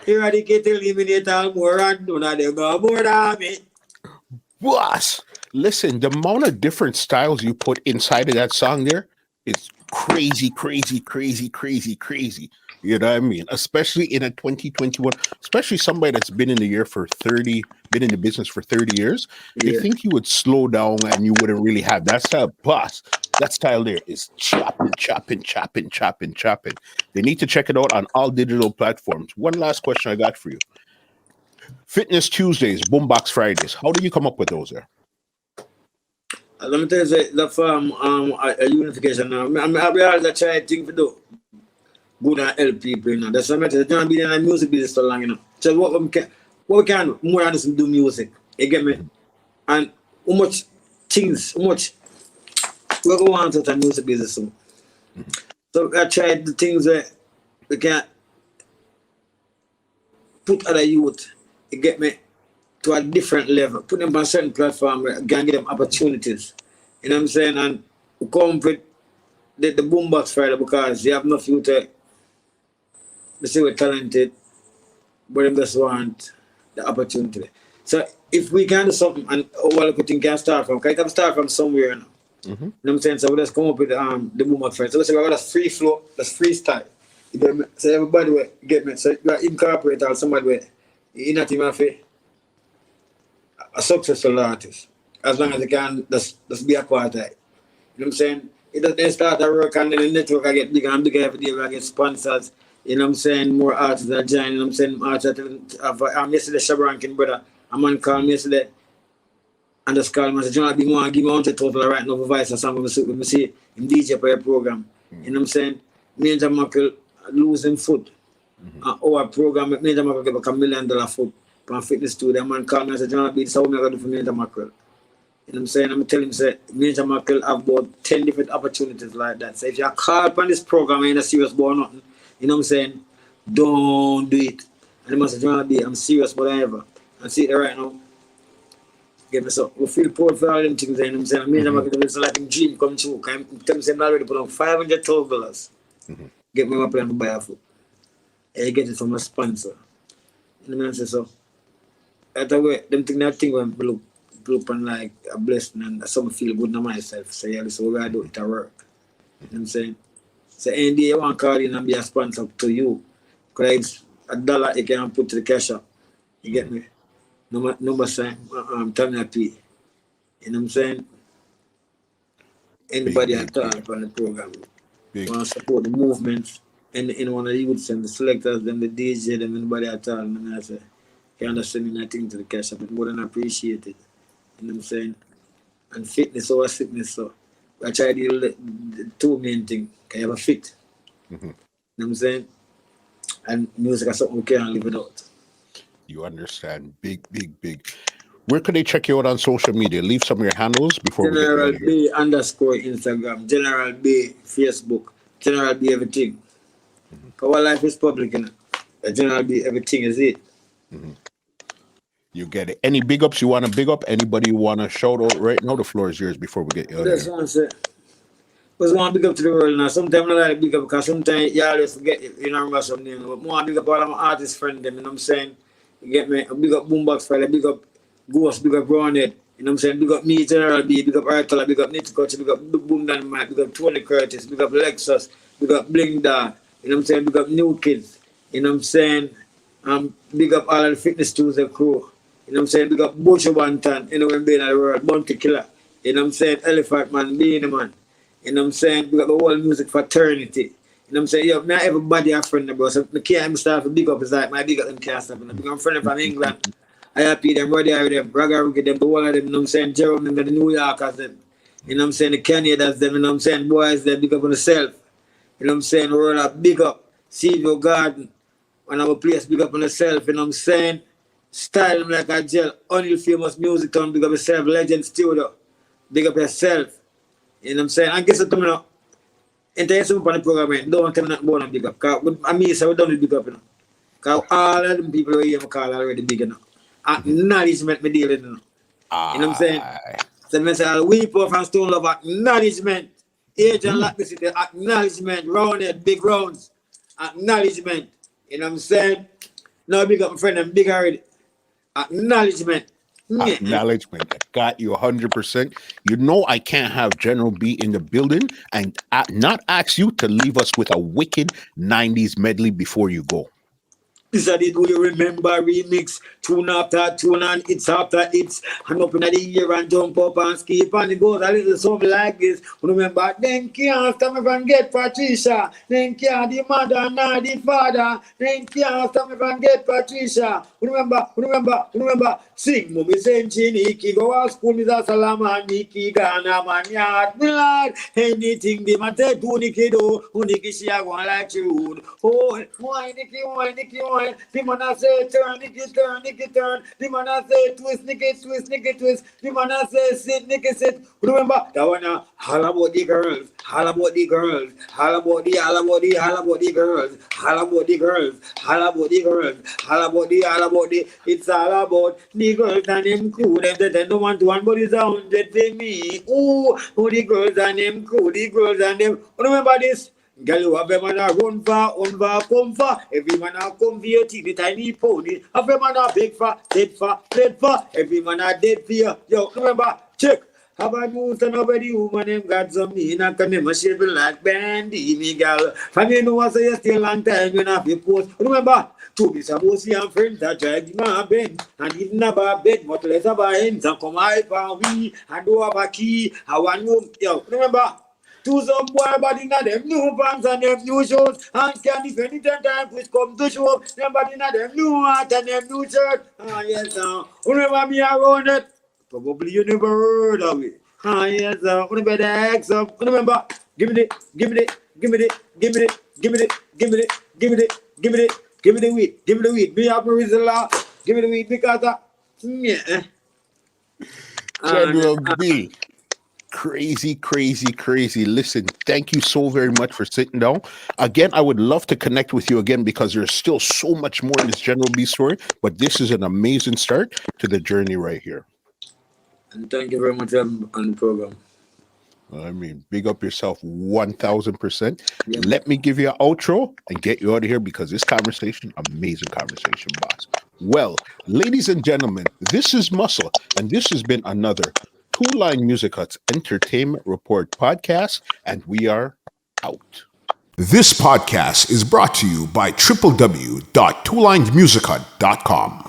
Eradicate, eliminate all moron. None of them no more than me. Boss, listen, the amount of different styles you put inside of that song there is crazy, crazy, crazy, crazy, crazy. You know what I mean? Especially in a 2021, especially somebody that's been in the year for 30, been in the business for 30 years. They think you would slow down and you wouldn't really have that style. Boss, that style there is chopping, chopping, chopping, chopping, chopping. They need to check it out on all digital platforms. One last question I got for you. Fitness Tuesdays, Boombox Fridays. How do you come up with those there? Let me tell you, the firm a unification now. I always try to think to do good and help people, you know. That's what I tell you. I've been in the music business so long, you know. So what we can do more than just do music. You get me? And how much we go on to the music business. So I tried the things where we can put other youth, you get me, to a different level, put them on a certain platform where I can give them opportunities. You know what I'm saying? And we come with the Boombox Friday because you have enough youth to say we're talented, but they just want the opportunity. So if we can do something and all we think can start from, because it can start from somewhere now. You know what I'm saying? So we just come up with the Boombox Friday. So we say we're going to free flow, that's freestyle. You get me? So everybody will get me. So you incorporate or somebody will, you're not even a successful artist. As long as they can just be a part of it. You know what I'm saying? It doesn't start to work and then the network I get bigger and bigger every day. I get sponsors. You know what I'm saying? More artists are joining. You know what I'm saying? Artists I'm yesterday Shabrankin brother. A man called me yesterday and just called me and said, "John, give me 100,000 right now for voice or something when I see him DJ for a program." You know what I'm saying? Major Mackel losing foot. Our program, Major Mackel give $1 million foot from fitness studio. A man called me and said, "John, this is how I'm going to do for Major Mackel." You know what I'm saying? I'm telling him, say, Major Mackel have about 10 different opportunities like that. So if you're called on this program and you're not serious about nothing, you know what I'm saying? Don't do it. And he must say, "John, I'm serious, whatever." And see it right now. Get me so. We feel proud for all them things, you know what I'm saying? Major Mackel, it's like a dream come true. I'm telling him, I'm already put on $500,000. Get me my plan to buy a food. And you get it from a sponsor. You know what I'm saying? So, that way, them think when people look on like a blessing and some feel good in myself. So, yeah, so we gotta do it to work. You know what I'm saying? So, any day you want to call in and be a sponsor to you, because it's $1 you can put to the cash up. You get me? Number sign, terminal P. You know what I'm saying? Anybody at all on the program want to support the movement, and one of the youths and the selectors, then the DJ, them anybody at all, and I say, you understand me nothing to the cash up, it's more than appreciated. You know what I'm saying? And fitness over sickness, so I try to do the two main things. Can you have a fit? You know what I'm saying? And music is something we can't live without. You understand? Big. Where can they check you out on social media? Leave some of your handles before General we get you out of here. B _ Instagram, General B Facebook, General B everything. Our life is public, you know. General B everything is it. You get it. Any big ups you want to big up? Anybody you want to shout out right now? The floor is yours before we get you out of That's here. what I say. was one big up to the world now. Sometimes I like big up because sometimes you always forget you know remember some names. But more big up all of my artist friends them, you know what I'm saying? You get me? Big up Boombox Fella, big up Ghost, big up Brownhead, you know what I'm saying? Big up me, General B, big up Artala, big up Nitty Culture, big up Boom Dynamite, big up Tony Curtis, big up Lexus, big up Bling Da, you know what I'm saying? Big up New Kids, you know what I'm saying? Big up all of the Fitness Tuesday crew, you know what I'm saying? Big up Buju Banton, you know when being in the world, Bounty Killer, you know what I'm saying? Elephant Man, Beanie Man, you know what I'm saying? Big up the whole music fraternity. You know what I'm saying? Yo, not everybody a friend, bro. So I can't start to big up is like my big up them can't stop. Because I'm friend from England. I happy them, Roddy, them, Braga, them, the whole of them, you know what I'm saying? Jerome, them, the New Yorkers, them. You know what I'm saying? The Canadians, them, you know what I'm saying? Boys, them, big up on themselves. You know what I'm saying? Roll up, big up. Seaview Garden. When our place, big up on themselves, you know what I'm saying? Style them like a gel. Only famous music town, big up yourself. Legend Studio. Big up yourself. You know what I'm saying? And guess what, coming up? Intensive upon the program, man. Don't tell me nothing about them big up. Because I mean, so we don't need big up, you know. Because all of them people here, I call already big enough. Acknowledgement me dealing, you know. You know what I'm saying? So I say, I'll weep off and stone love acknowledgement. Age and like this, acknowledgement. Rounded, big rounds. Acknowledgement. You know what I'm saying? Now big up my friend and big already. Acknowledgement. Acknowledgement. I got you 100%. You know I can't have General B in the building and not ask you to leave us with a wicked 90s medley before you go. This is the Do You Remember remix. Tune after tune and it's after it's. And up in the year and jump up and skip. And it goes a little something like this. Remember, then can't stop me from get Patricia. Then can't the mother nor the father. Then can't stop me from get Patricia. Remember. Sing, mommy saying Chiniki. Go to school, Mr. Salama, Niki, Ghana, man, yard, blood. Anything they might take to Niki do. Niki, she a go like you. Oh, why Niki. The man a say turn, Nicky turn. The man a say twist, Nicky twist. The man a say sit, Nicky sit. Remember that one? All about the girls, all about the girls, all about the girls, all about the girls, all about the. It's all about the girls and them crew. Them that don't want to one, but it's 100 for me. Oh, the girls and them crew, the girls and them. Remember this? Girl, you have a man a run far, come far. Every man a come for your teeth, the tiny pony. Have a man a beg for, dead for. Every man a dead for you. Yo, remember, check. Have I moved to nobody woman them got some mean and come in my shape like Bandy, me girl. From you know what say you still long time you have to post. Remember, to be supposed and friends that drive my bed and even about bed, but let's have a hands and come out and we and do have a key. I want you, yo, remember. To some boy body in them new pants and them new shoes and can if any time which come to show them body in them new hat and them new shirt. Ah yes, remember me around it? Probably you never heard of it. Ah yes, remember the X up. Remember, give me the weed. Be up Rizla, give me the weed because yeah. General B. Crazy. Listen, thank you so very much for sitting down. Again, I would love to connect with you again because there's still so much more in this General B story, but this is an amazing start to the journey right here. And thank you very much on the program. I mean, big up yourself 1000%. Yeah. Let me give you an outro and get you out of here because this conversation, amazing conversation, boss. Well, ladies and gentlemen, this is Muscle, and this has been another Two Line Music Hut's Entertainment Report podcast, and we are out. This podcast is brought to you by www.twolinesmusichut.com.